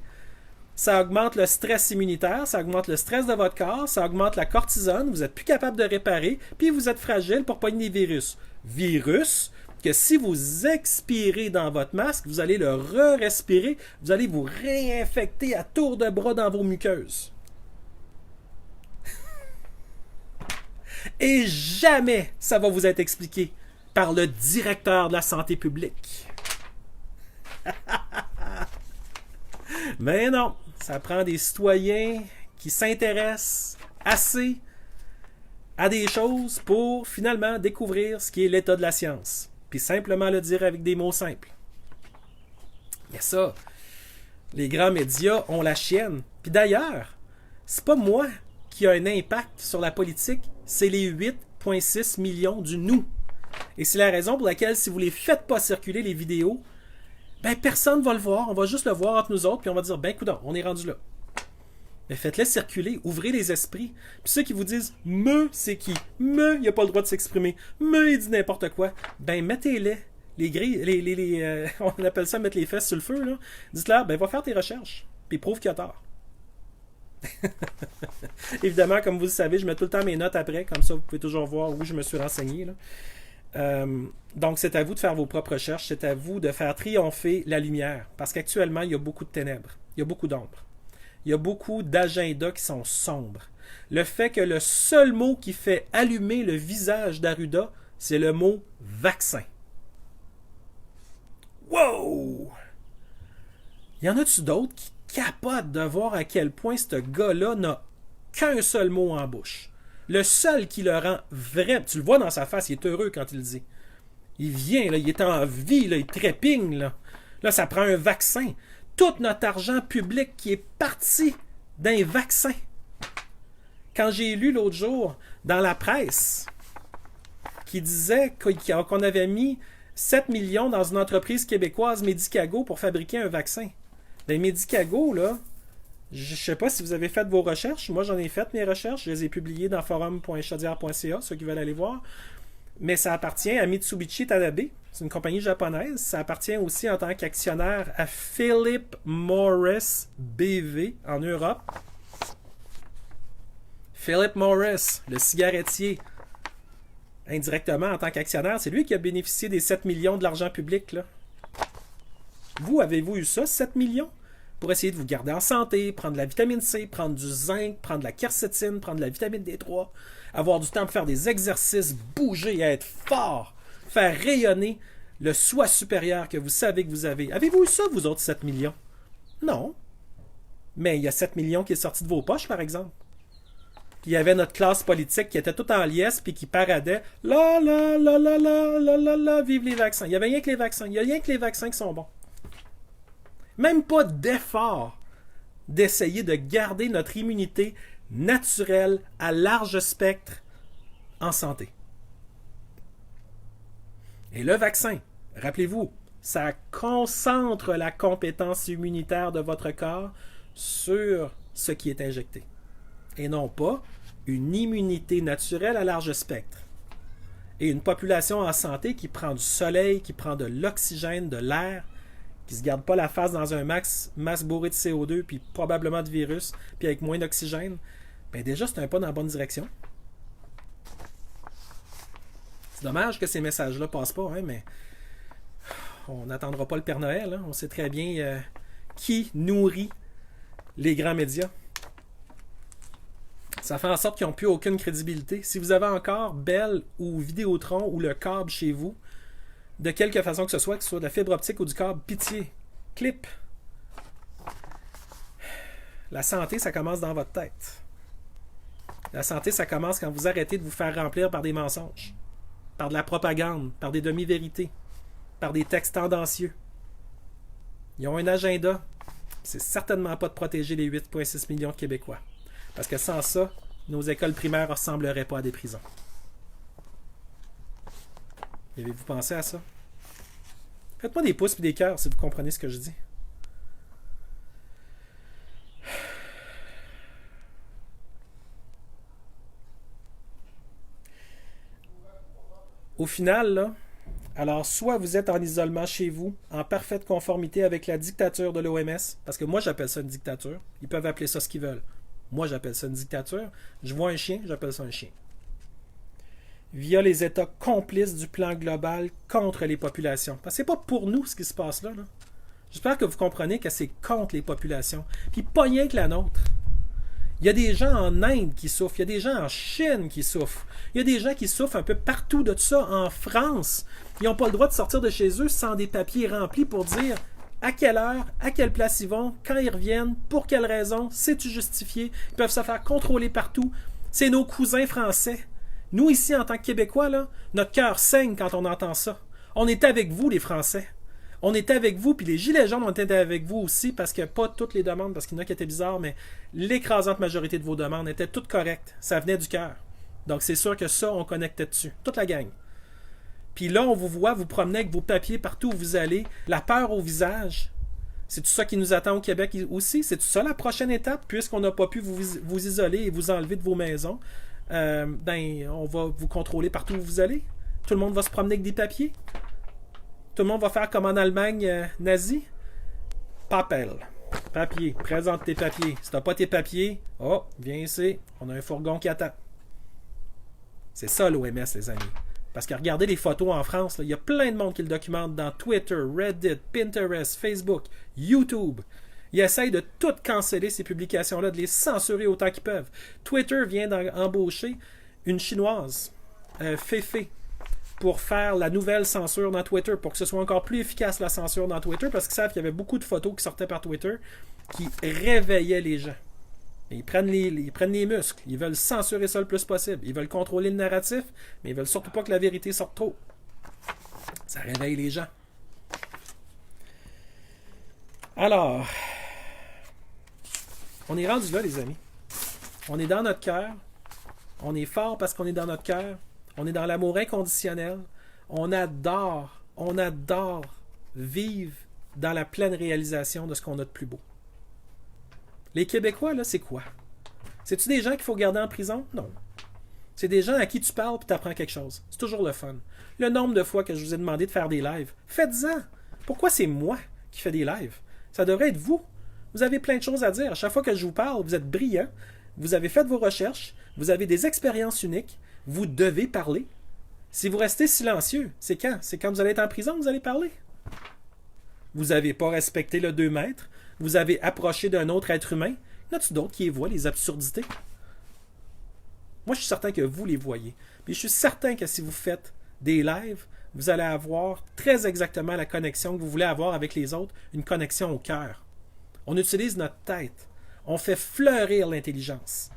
ça augmente le stress immunitaire, ça augmente le stress de votre corps, ça augmente la cortisone, vous n'êtes plus capable de réparer, puis vous êtes fragile pour pogner des virus. Virus que si vous expirez dans votre masque, vous allez le re-respirer, vous allez vous réinfecter à tour de bras dans vos muqueuses. Et jamais ça va vous être expliqué par le directeur de la santé publique. Mais non, ça prend des citoyens qui s'intéressent assez à des choses pour finalement découvrir ce qui est l'état de la science. Puis simplement le dire avec des mots simples. Il y a ça. Les grands médias ont la chienne. Puis d'ailleurs, c'est pas moi qui a un impact sur la politique, c'est les 8,6 millions du nous. Et c'est la raison pour laquelle si vous les faites pas circuler les vidéos, ben personne va le voir, on va juste le voir entre nous autres, puis on va dire, ben coudonc, on est rendu là. Mais faites-les circuler, ouvrez les esprits. Puis ceux qui vous disent « Me, c'est qui? Me, il n'a pas le droit de s'exprimer. Me, il dit n'importe quoi. » Ben, mettez-les. Les grilles, on appelle ça mettre les fesses sur le feu, là. Dites-leur, ben, va faire tes recherches. Puis prouve qu'il a tort. Évidemment, comme vous le savez, je mets tout le temps mes notes après. Comme ça, vous pouvez toujours voir où je me suis renseigné, là. Donc, c'est à vous de faire vos propres recherches. C'est à vous de faire triompher la lumière. Parce qu'actuellement, il y a beaucoup de ténèbres. Il y a beaucoup d'ombre. Il y a beaucoup d'agendas qui sont sombres. Le fait que le seul mot qui fait allumer le visage d'Arruda, c'est le mot « vaccin ». Wow! Y en a-tu d'autres qui capotent de voir à quel point ce gars-là n'a qu'un seul mot en bouche? Le seul qui le rend vrai, tu le vois dans sa face, il est heureux quand il le dit. Il vient, là, il est en vie, là, il trépigne. Là, ça prend un vaccin. Tout notre argent public qui est parti d'un vaccin. Quand j'ai lu l'autre jour dans la presse qui disait qu'on avait mis 7 millions dans une entreprise québécoise, Medicago, pour fabriquer un vaccin. Ben, Medicago, là, je ne sais pas si vous avez fait vos recherches. Moi, j'en ai fait mes recherches. Je les ai publiées dans forum.chaudière.ca, ceux qui veulent aller voir. Mais ça appartient à Mitsubishi Tanabe. C'est une compagnie japonaise. Ça appartient aussi en tant qu'actionnaire à Philip Morris BV en Europe. Philip Morris, le cigarettier, indirectement en tant qu'actionnaire, c'est lui qui a bénéficié des 7 millions de l'argent public, là. Vous, avez-vous eu ça, 7 millions? Pour essayer de vous garder en santé, prendre de la vitamine C, prendre du zinc, prendre de la quercétine, prendre de la vitamine D3, avoir du temps pour faire des exercices, bouger, être fort, faire rayonner le soi supérieur que vous savez que vous avez. Avez-vous eu ça, vous autres, 7 millions? Non. Mais il y a 7 millions qui est sorti de vos poches, par exemple. Puis il y avait notre classe politique qui était tout en liesse puis qui paradait la la la la la la la la, vive les vaccins. Il y avait rien que les vaccins. Il y a rien que les vaccins qui sont bons. Même pas d'effort d'essayer de garder notre immunité naturelle à large spectre en santé. Et le vaccin, rappelez-vous, ça concentre la compétence immunitaire de votre corps sur ce qui est injecté. Et non pas une immunité naturelle à large spectre. Et une population en santé qui prend du soleil, qui prend de l'oxygène, de l'air, qui ne se garde pas la face dans un masse bourré de CO2, puis probablement de virus, puis avec moins d'oxygène, bien déjà, c'est un pas dans la bonne direction. C'est dommage que ces messages-là ne passent pas, hein, mais on n'attendra pas le Père Noël. Hein. On sait très bien qui nourrit les grands médias. Ça fait en sorte qu'ils n'ont plus aucune crédibilité. Si vous avez encore Bell ou Vidéotron ou le câble chez vous, de quelque façon que ce soit de la fibre optique ou du câble, pitié, clip. La santé, ça commence dans votre tête. La santé, ça commence quand vous arrêtez de vous faire remplir par des mensonges, par de la propagande, par des demi-vérités, par des textes tendancieux. Ils ont un agenda. C'est certainement pas de protéger les 8,6 millions de Québécois. Parce que sans ça, nos écoles primaires ne ressembleraient pas à des prisons. Avez-vous pensé à ça? Faites-moi des pouces et des cœurs si vous comprenez ce que je dis. Au final, là, alors soit vous êtes en isolement chez vous, en parfaite conformité avec la dictature de l'OMS, parce que moi j'appelle ça une dictature, ils peuvent appeler ça ce qu'ils veulent. Moi j'appelle ça une dictature, je vois un chien, j'appelle ça un chien. Via les États complices du plan global contre les populations. Parce que c'est pas pour nous ce qui se passe là. J'espère que vous comprenez que c'est contre les populations. Puis pas rien que la nôtre. Il y a des gens en Inde qui souffrent, il y a des gens en Chine qui souffrent, il y a des gens qui souffrent un peu partout de tout ça. En France, ils n'ont pas le droit de sortir de chez eux sans des papiers remplis pour dire à quelle heure, à quelle place ils vont, quand ils reviennent, pour quelle raison, c'est-tu justifié. Ils peuvent se faire contrôler partout. C'est nos cousins français. Nous, ici, en tant que Québécois, là, notre cœur saigne quand on entend ça. On est avec vous, les Français. On était avec vous, puis les Gilets jaunes ont été avec vous aussi, parce que pas toutes les demandes, parce qu'il y en a qui étaient bizarres, mais l'écrasante majorité de vos demandes étaient toutes correctes. Ça venait du cœur. Donc c'est sûr que ça, on connectait dessus. Toute la gang. Puis là, on vous voit vous promener avec vos papiers partout où vous allez, la peur au visage. C'est tout ça qui nous attend au Québec aussi? C'est tout ça la prochaine étape, puisqu'on n'a pas pu vous isoler et vous enlever de vos maisons? On va vous contrôler partout où vous allez. Tout le monde va se promener avec des papiers. Tout le monde va faire comme en Allemagne nazie. Papel. Papier. Présente tes papiers. Si t'as pas tes papiers, oh, viens ici. On a un fourgon qui attend. C'est ça l'OMS, les amis. Parce que regardez les photos en France, il y a plein de monde qui le documente dans Twitter, Reddit, Pinterest, Facebook, YouTube. Ils essayent de tout canceller ces publications-là, de les censurer autant qu'ils peuvent. Twitter vient d'embaucher une Chinoise, Féfé, pour faire la nouvelle censure dans Twitter, pour que ce soit encore plus efficace la censure dans Twitter, parce qu'ils savent qu'il y avait beaucoup de photos qui sortaient par Twitter qui réveillaient les gens. Et ils prennent les muscles, ils veulent censurer ça le plus possible, ils veulent contrôler le narratif, mais ils veulent surtout pas que la vérité sorte trop. Ça réveille les gens. Alors, on est rendu là, les amis. On est dans notre cœur. On est fort parce qu'on est dans notre cœur. On est dans l'amour inconditionnel. On adore on adore vivre dans la pleine réalisation de ce qu'on a de plus beau. Les Québécois, là, c'est quoi? C'est-tu des gens qu'il faut garder en prison? Non. C'est des gens à qui tu parles et tu apprends quelque chose. C'est toujours le fun. Le nombre de fois que je vous ai demandé de faire des lives, faites-en! Pourquoi c'est moi qui fais des lives? Ça devrait être vous. Vous avez plein de choses à dire. À chaque fois que je vous parle, vous êtes brillant, vous avez fait vos recherches, vous avez des expériences uniques, vous devez parler. Si vous restez silencieux, c'est quand? C'est quand vous allez être en prison que vous allez parler. Vous n'avez pas respecté le 2 mètres, vous avez approché d'un autre être humain. Y en a-tu d'autres qui voient les absurdités? Moi, je suis certain que vous les voyez. Puis je suis certain que si vous faites des lives, vous allez avoir très exactement la connexion que vous voulez avoir avec les autres, une connexion au cœur. On utilise notre tête. On fait fleurir l'intelligence.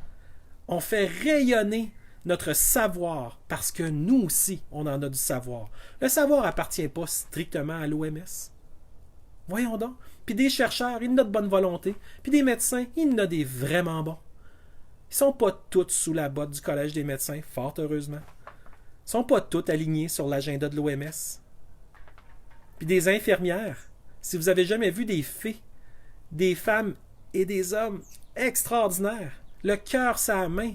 On fait rayonner notre savoir parce que nous aussi, on en a du savoir. Le savoir n'appartient pas strictement à l'OMS. Voyons donc. Puis des chercheurs, il y en a de bonne volonté. Puis des médecins, il y en a des vraiment bons. Ils ne sont pas tous sous la botte du Collège des médecins, fort heureusement. Ils ne sont pas tous alignés sur l'agenda de l'OMS. Puis des infirmières, si vous avez jamais vu des fées, des femmes et des hommes extraordinaires, le cœur sur la main,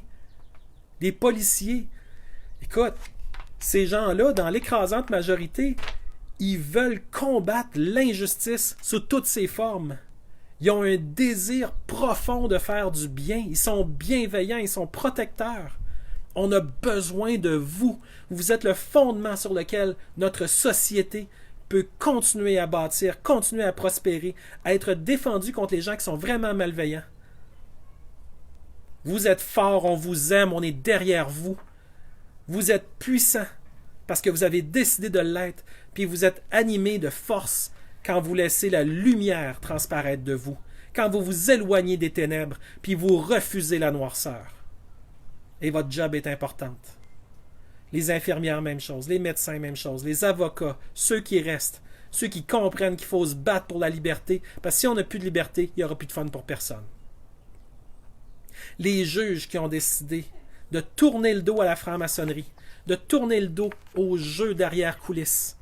des policiers. Écoute, ces gens-là, dans l'écrasante majorité, ils veulent combattre l'injustice sous toutes ses formes. Ils ont un désir profond de faire du bien. Ils sont bienveillants, ils sont protecteurs. On a besoin de vous. Vous êtes le fondement sur lequel notre société peut continuer à bâtir, continuer à prospérer, à être défendue contre les gens qui sont vraiment malveillants. Vous êtes forts, on vous aime, on est derrière vous. Vous êtes puissants parce que vous avez décidé de l'être, puis vous êtes animés de force quand vous laissez la lumière transparaître de vous, quand vous vous éloignez des ténèbres, puis vous refusez la noirceur. Et votre job est importante. Les infirmières, même chose. Les médecins, même chose. Les avocats, ceux qui restent, ceux qui comprennent qu'il faut se battre pour la liberté, parce que si on n'a plus de liberté, il n'y aura plus de fun pour personne. Les juges qui ont décidé de tourner le dos à la franc-maçonnerie, de tourner le dos aux jeux derrière coulisses,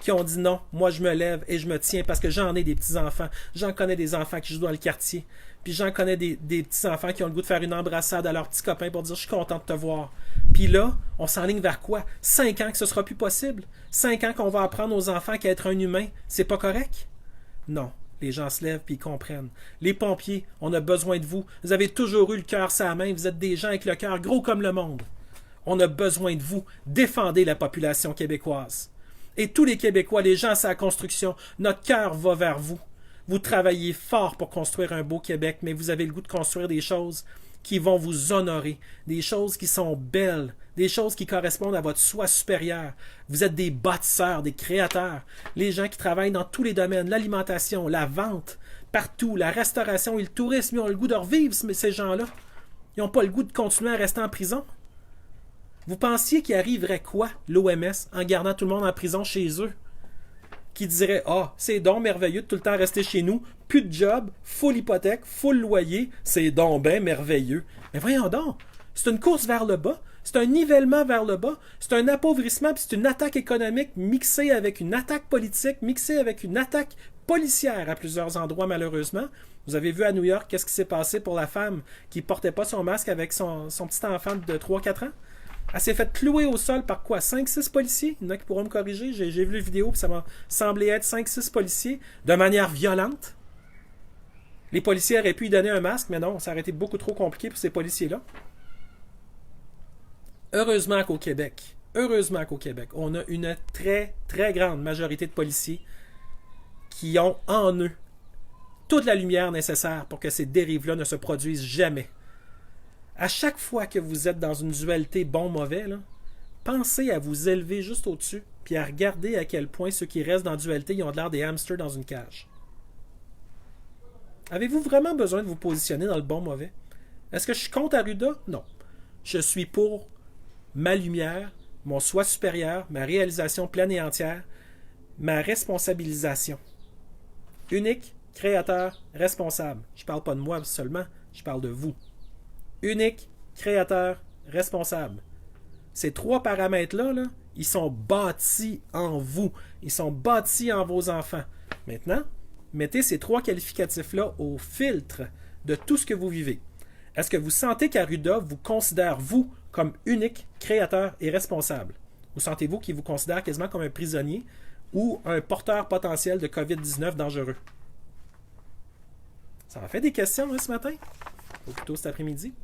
qui ont dit non, moi je me lève et je me tiens parce que j'en ai des petits-enfants. J'en connais des enfants qui jouent dans le quartier. Puis j'en connais des petits-enfants qui ont le goût de faire une embrassade à leurs petits copains pour dire « je suis content de te voir ». Puis là, on s'enligne vers quoi? 5 ans que ce sera plus possible? 5 ans qu'on va apprendre aux enfants qu'être un humain, c'est pas correct? Non. Les gens se lèvent puis ils comprennent. Les pompiers, on a besoin de vous. Vous avez toujours eu le cœur sur la main. Vous êtes des gens avec le cœur gros comme le monde. On a besoin de vous. Défendez la population québécoise. Et tous les Québécois, les gens à la construction, notre cœur va vers vous. Vous travaillez fort pour construire un beau Québec, mais vous avez le goût de construire des choses qui vont vous honorer, des choses qui sont belles, des choses qui correspondent à votre soi supérieur. Vous êtes des bâtisseurs, des créateurs, les gens qui travaillent dans tous les domaines, l'alimentation, la vente, partout, la restauration et le tourisme, ils ont le goût de revivre, ces gens-là. Ils n'ont pas le goût de continuer à rester en prison. Vous pensiez qu'il arriverait quoi, l'OMS, en gardant tout le monde en prison chez eux? Qui dirait « Ah, c'est donc merveilleux de tout le temps rester chez nous, plus de job, full hypothèque, full loyer, c'est donc ben merveilleux. » Mais voyons donc, c'est une course vers le bas, c'est un nivellement vers le bas, c'est un appauvrissement, puis c'est une attaque économique mixée avec une attaque politique, mixée avec une attaque policière à plusieurs endroits malheureusement. Vous avez vu à New York qu'est-ce qui s'est passé pour la femme qui ne portait pas son masque avec son petit enfant de 3-4 ans? Elle s'est fait clouer au sol par quoi? 5-6 policiers? Il y en a qui pourront me corriger. J'ai vu la vidéo et ça m'a semblé être 5-6 policiers de manière violente. Les policiers auraient pu lui donner un masque, mais non, ça aurait été beaucoup trop compliqué pour ces policiers-là. Heureusement qu'au Québec, on a une très, très grande majorité de policiers qui ont en eux toute la lumière nécessaire pour que ces dérives-là ne se produisent jamais. À chaque fois que vous êtes dans une dualité bon-mauvais, pensez à vous élever juste au-dessus puis à regarder à quel point ceux qui restent dans la dualité ils ont l'air des hamsters dans une cage. Avez-vous vraiment besoin de vous positionner dans le bon-mauvais? Est-ce que je suis contre Arruda? Non. Je suis pour ma lumière, mon soi supérieur, ma réalisation pleine et entière, ma responsabilisation. Unique, créateur, responsable. Je ne parle pas de moi seulement, je parle de vous. Unique, créateur, responsable. Ces 3 paramètres-là, Ils sont bâtis en vous. Ils sont bâtis en vos enfants. Maintenant, mettez ces 3 qualificatifs-là au filtre de tout ce que vous vivez. Est-ce que vous sentez qu'Arruda vous considère, vous, comme unique, créateur et responsable? Ou sentez-vous qu'il vous considère quasiment comme un prisonnier ou un porteur potentiel de COVID-19 dangereux? Ça m'a fait des questions ce matin, ou plutôt cet après-midi.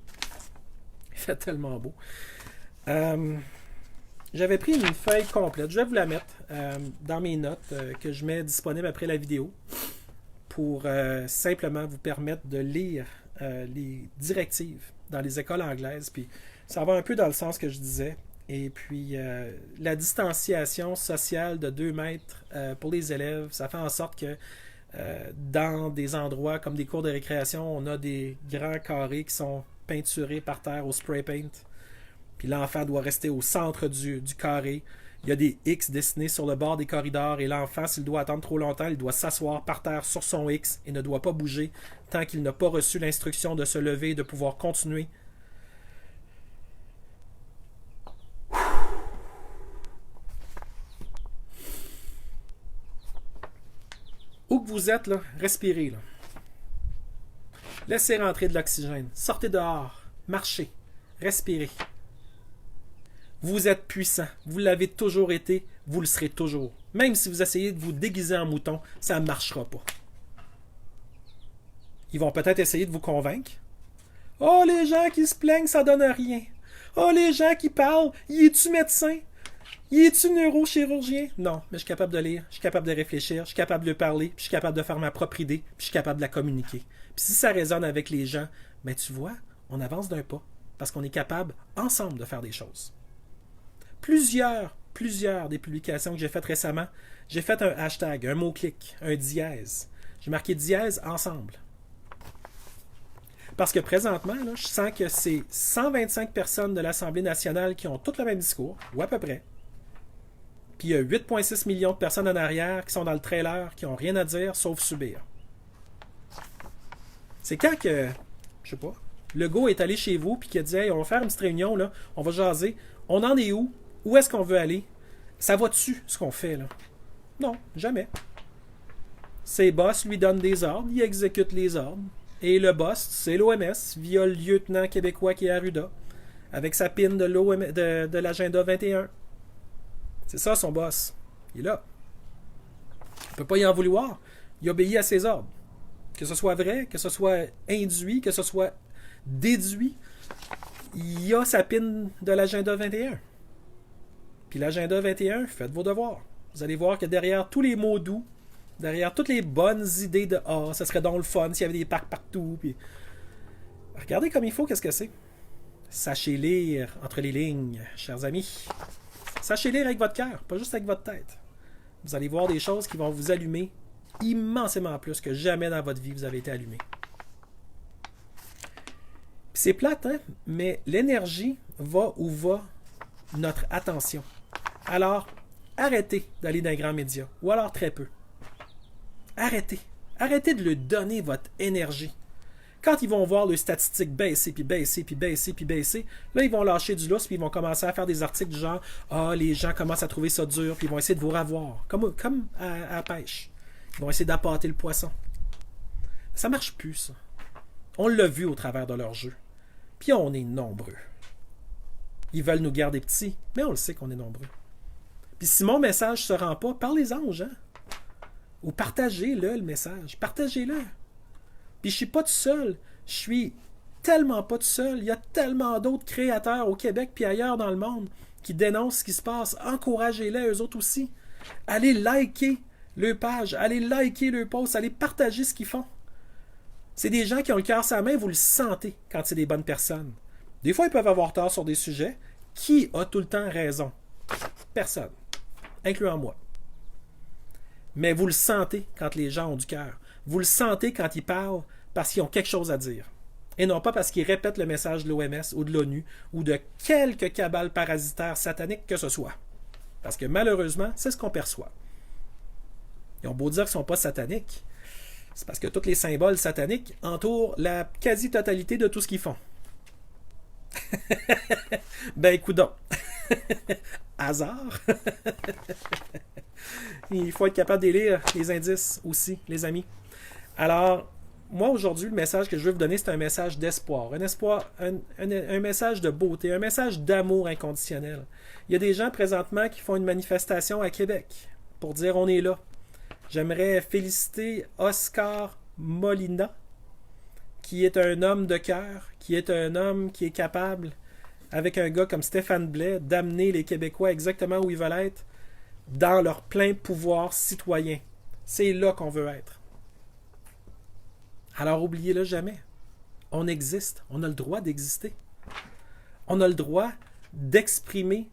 Il fait tellement beau. J'avais pris une feuille complète. Je vais vous la mettre dans mes notes que je mets disponible après la vidéo pour simplement vous permettre de lire les directives dans les écoles anglaises. Puis ça va un peu dans le sens que je disais. Et puis la distanciation sociale de 2 mètres pour les élèves, ça fait en sorte que dans des endroits comme des cours de récréation, on a des grands carrés qui sont peinturés par terre au spray paint. Puis l'enfant doit rester au centre du carré. Il y a des X dessinés sur le bord des corridors et l'enfant, s'il doit attendre trop longtemps, il doit s'asseoir par terre sur son X et ne doit pas bouger tant qu'il n'a pas reçu l'instruction de se lever et de pouvoir continuer. Où que vous êtes, là, respirez. Là. Laissez rentrer de l'oxygène. Sortez dehors. Marchez. Respirez. Vous êtes puissant. Vous l'avez toujours été. Vous le serez toujours. Même si vous essayez de vous déguiser en mouton, ça ne marchera pas. Ils vont peut-être essayer de vous convaincre. Oh, les gens qui se plaignent, ça donne rien. Oh, les gens qui parlent, y es-tu médecin? Y es-tu neurochirurgien? Non, mais je suis capable de lire, je suis capable de réfléchir, je suis capable de parler, puis je suis capable de faire ma propre idée, puis je suis capable de la communiquer. Puis si ça résonne avec les gens, ben tu vois, on avance d'un pas, parce qu'on est capable, ensemble, de faire des choses. Plusieurs des publications que j'ai faites récemment, j'ai fait un hashtag, un mot-clic, un dièse. J'ai marqué dièse ensemble. Parce que présentement, là, je sens que c'est 125 personnes de l'Assemblée nationale qui ont tous le même discours, ou à peu près. Puis il y a 8,6 millions de personnes en arrière qui sont dans le trailer, qui n'ont rien à dire sauf subir. C'est quand que, je sais pas, Legault est allé chez vous puis qu'il a dit hey, on va faire une petite réunion, là, on va jaser. On en est où? Où est-ce qu'on veut aller? Ça va-tu, ce qu'on fait, là? Non, jamais. Ses boss lui donnent des ordres, il exécute les ordres. Et le boss, c'est l'OMS, via le lieutenant québécois qui est Arruda, avec sa pin de l'agenda 21. C'est ça son boss. Il est là. On ne peut pas y en vouloir. Il obéit à ses ordres. Que ce soit vrai, que ce soit induit, que ce soit déduit, il a sa pin de l'agenda 21. Puis l'agenda 21, faites vos devoirs. Vous allez voir que derrière tous les mots doux, derrière toutes les bonnes idées de « ça serait donc le fun s'il y avait des parcs partout. » Puis regardez comme il faut, qu'est-ce que c'est. Sachez lire entre les lignes, chers amis. Sachez lire avec votre cœur, pas juste avec votre tête. Vous allez voir des choses qui vont vous allumer immensément plus que jamais dans votre vie vous avez été allumé. Puis c'est plate, hein? Mais l'énergie va où va notre attention. Alors, arrêtez d'aller dans les grands médias, ou alors très peu. Arrêtez. Arrêtez de lui donner votre énergie. Quand ils vont voir les statistiques baisser, puis baisser, puis baisser, puis baisser, là, ils vont lâcher du lousse, puis ils vont commencer à faire des articles du genre « Ah, les gens commencent à trouver ça dur, puis ils vont essayer de vous ravoir. » Comme à la pêche. Ils vont essayer d'appâter le poisson. Ça marche plus, ça. On l'a vu au travers de leur jeu. Puis on est nombreux. Ils veulent nous garder petits, mais on le sait qu'on est nombreux. Puis si mon message ne se rend pas, parlez-en aux gens. Ou partagez-le, le message. Partagez-le. Puis je suis pas tout seul. Je suis tellement pas tout seul. Il y a tellement d'autres créateurs au Québec puis ailleurs dans le monde qui dénoncent ce qui se passe. Encouragez-les, eux autres aussi. Allez liker leur page. Allez liker leur post. Allez partager ce qu'ils font. C'est des gens qui ont le cœur sur la main. Vous le sentez quand c'est des bonnes personnes. Des fois, ils peuvent avoir tort sur des sujets. Qui a tout le temps raison? Personne. Incluant moi. Mais vous le sentez quand les gens ont du cœur. Vous le sentez quand ils parlent parce qu'ils ont quelque chose à dire. Et non pas parce qu'ils répètent le message de l'OMS ou de l'ONU ou de quelque cabale parasitaire satanique que ce soit. Parce que malheureusement, c'est ce qu'on perçoit. Ils ont beau dire qu'ils ne sont pas sataniques. C'est parce que tous les symboles sataniques entourent la quasi-totalité de tout ce qu'ils font. Ben, coudonc. Hasard. Il faut être capable de lire les indices aussi, les amis. Alors, moi aujourd'hui, le message que je veux vous donner, c'est un message d'espoir. Un message de beauté, un message d'amour inconditionnel. Il y a des gens présentement qui font une manifestation à Québec pour dire on est là. J'aimerais féliciter Oscar Molina, qui est un homme de cœur, qui est un homme qui est capable, avec un gars comme Stéphane Blais, d'amener les Québécois exactement où ils veulent être, dans leur plein pouvoir citoyen. C'est là qu'on veut être. Alors oubliez-le jamais. On existe. On a le droit d'exister. On a le droit d'exprimer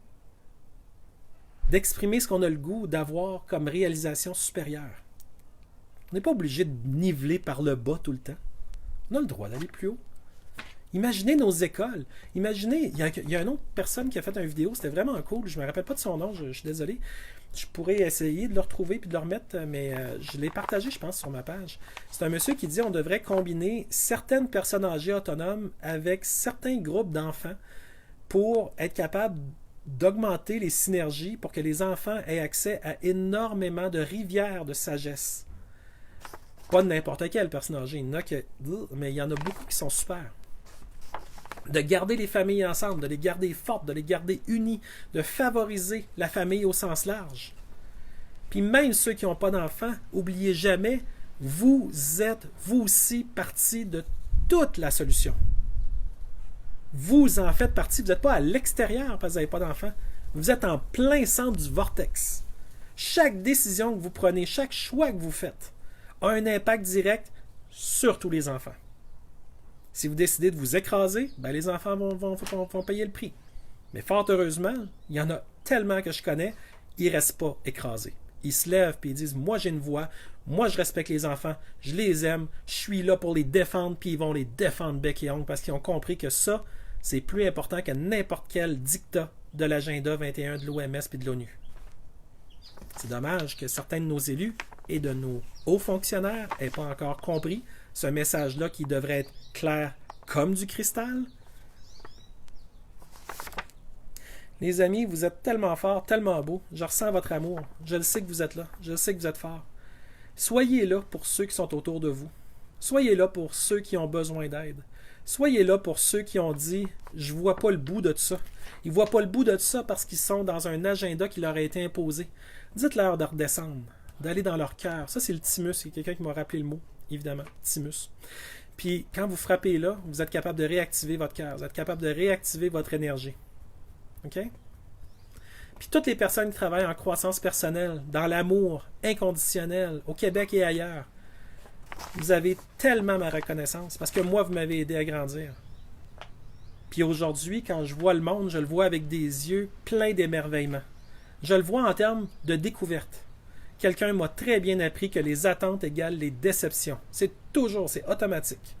ce qu'on a le goût d'avoir comme réalisation supérieure. On n'est pas obligé de niveler par le bas tout le temps. On a le droit d'aller plus haut. Imaginez nos écoles. Imaginez, il y a une autre personne qui a fait une vidéo, c'était vraiment cool, je ne me rappelle pas de son nom, je suis désolé. Je pourrais essayer de le retrouver et de le remettre, mais je l'ai partagé, je pense, sur ma page. C'est un monsieur qui dit on devrait combiner certaines personnes âgées autonomes avec certains groupes d'enfants pour être capable d'augmenter les synergies pour que les enfants aient accès à énormément de rivières de sagesse. Pas de n'importe quelle personne âgée, mais il y en a beaucoup qui sont super. De garder les familles ensemble, de les garder fortes, de les garder unies, de favoriser la famille au sens large. Puis même ceux qui n'ont pas d'enfants, n'oubliez jamais, vous êtes vous aussi partie de toute la solution. Vous en faites partie, vous n'êtes pas à l'extérieur parce que vous n'avez pas d'enfants. Vous êtes en plein centre du vortex. Chaque décision que vous prenez, chaque choix que vous faites a un impact direct sur tous les enfants. Si vous décidez de vous écraser, ben les enfants vont payer le prix. Mais fort heureusement, il y en a tellement que je connais, ils ne restent pas écrasés. Ils se lèvent et ils disent « Moi, j'ai une voix, moi, je respecte les enfants, je les aime, je suis là pour les défendre, puis ils vont les défendre bec et ongle parce qu'ils ont compris que ça, c'est plus important que n'importe quel dictat de l'agenda 21 de l'OMS et de l'ONU. » C'est dommage que certains de nos élus et de nos hauts fonctionnaires n'aient pas encore compris ce message-là qui devrait être clair comme du cristal. Les amis, vous êtes tellement forts, tellement beaux. Je ressens votre amour. Je le sais que vous êtes là. Je le sais que vous êtes forts. Soyez là pour ceux qui sont autour de vous. Soyez là pour ceux qui ont besoin d'aide. Soyez là pour ceux qui ont dit « Je ne vois pas le bout de ça ». Ils ne voient pas le bout de ça parce qu'ils sont dans un agenda qui leur a été imposé. Dites-leur de redescendre, d'aller dans leur cœur. Ça, c'est le thymus. Il y a quelqu'un qui m'a rappelé le mot, évidemment, thymus. Puis, quand vous frappez là, vous êtes capable de réactiver votre cœur. Vous êtes capable de réactiver votre énergie. OK? Puis, toutes les personnes qui travaillent en croissance personnelle, dans l'amour inconditionnel, au Québec et ailleurs, vous avez tellement ma reconnaissance parce que moi, vous m'avez aidé à grandir. Puis aujourd'hui, quand je vois le monde, je le vois avec des yeux pleins d'émerveillement. Je le vois en termes de découverte. Quelqu'un m'a très bien appris que les attentes égalent les déceptions. C'est automatique.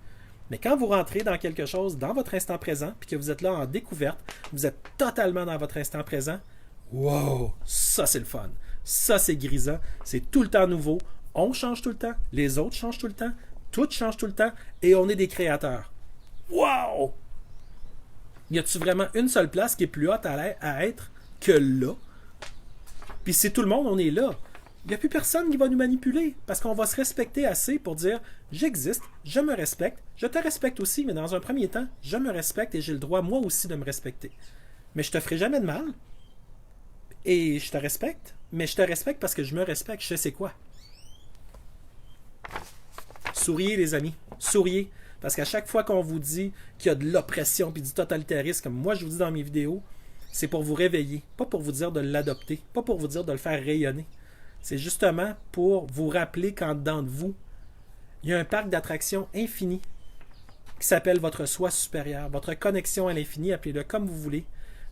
Mais quand vous rentrez dans quelque chose, dans votre instant présent, puis que vous êtes là en découverte, vous êtes totalement dans votre instant présent, wow, ça c'est le fun. Ça c'est grisant, c'est tout le temps nouveau. On change tout le temps, les autres changent tout le temps, tout change tout le temps, et on est des créateurs. Wow! Y a-tu vraiment une seule place qui est plus haute à être que là? Puis si tout le monde, on est là. Il n'y a plus personne qui va nous manipuler parce qu'on va se respecter assez pour dire « J'existe, je me respecte, je te respecte aussi, mais dans un premier temps, je me respecte et j'ai le droit moi aussi de me respecter. Mais je te ferai jamais de mal et je te respecte, mais je te respecte parce que je me respecte, je sais c'est quoi. » Souriez les amis, souriez. Parce qu'à chaque fois qu'on vous dit qu'il y a de l'oppression et du totalitarisme, comme moi je vous dis dans mes vidéos, c'est pour vous réveiller, pas pour vous dire de l'adopter, pas pour vous dire de le faire rayonner. C'est justement pour vous rappeler qu'en dedans de vous, il y a un parc d'attractions infini qui s'appelle votre soi supérieur, votre connexion à l'infini, appelez-le comme vous voulez.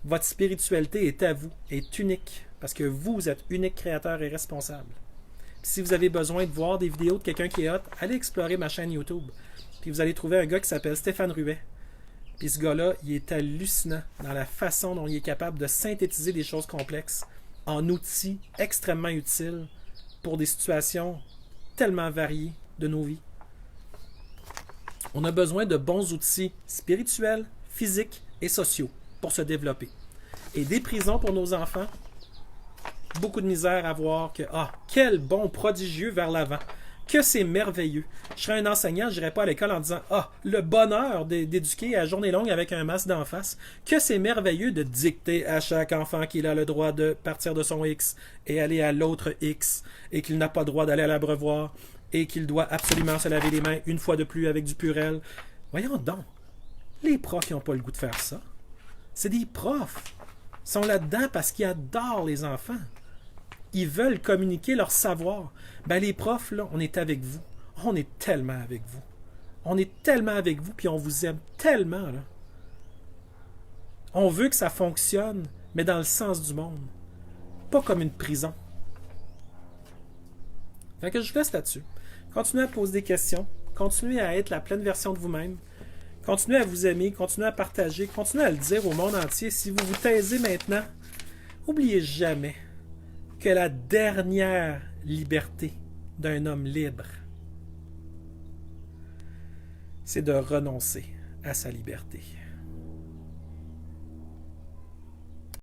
Votre spiritualité est à vous, est unique, parce que vous êtes unique, créateur et responsable. Puis si vous avez besoin de voir des vidéos de quelqu'un qui est hot, allez explorer ma chaîne YouTube. Puis vous allez trouver un gars qui s'appelle Stéphane Ruet. Puis ce gars-là, il est hallucinant dans la façon dont il est capable de synthétiser des choses complexes en outils extrêmement utiles pour des situations tellement variées de nos vies. On a besoin de bons outils spirituels, physiques et sociaux pour se développer. Et des prisons pour nos enfants, beaucoup de misère à voir que, quel bond prodigieux vers l'avant. Que c'est merveilleux. Je serais un enseignant, je n'irais pas à l'école en disant le bonheur d'éduquer à journée longue avec un masque d'en face. Que c'est merveilleux de dicter à chaque enfant qu'il a le droit de partir de son X et aller à l'autre X et qu'il n'a pas le droit d'aller à l'abreuvoir et qu'il doit absolument se laver les mains une fois de plus avec du Purell. Voyons donc. Les profs n'ont pas le goût de faire ça. C'est des profs. Ils sont là-dedans parce qu'ils adorent les enfants. Ils veulent communiquer leur savoir. Ben les profs, là, on est avec vous. On est tellement avec vous. On est tellement avec vous, puis on vous aime tellement, là. On veut que ça fonctionne, mais dans le sens du monde. Pas comme une prison. Fait que je vous laisse là-dessus. Continuez à poser des questions. Continuez à être la pleine version de vous-même. Continuez à vous aimer. Continuez à partager. Continuez à le dire au monde entier. Si vous vous taisez maintenant, n'oubliez jamais que la dernière liberté d'un homme libre, c'est de renoncer à sa liberté.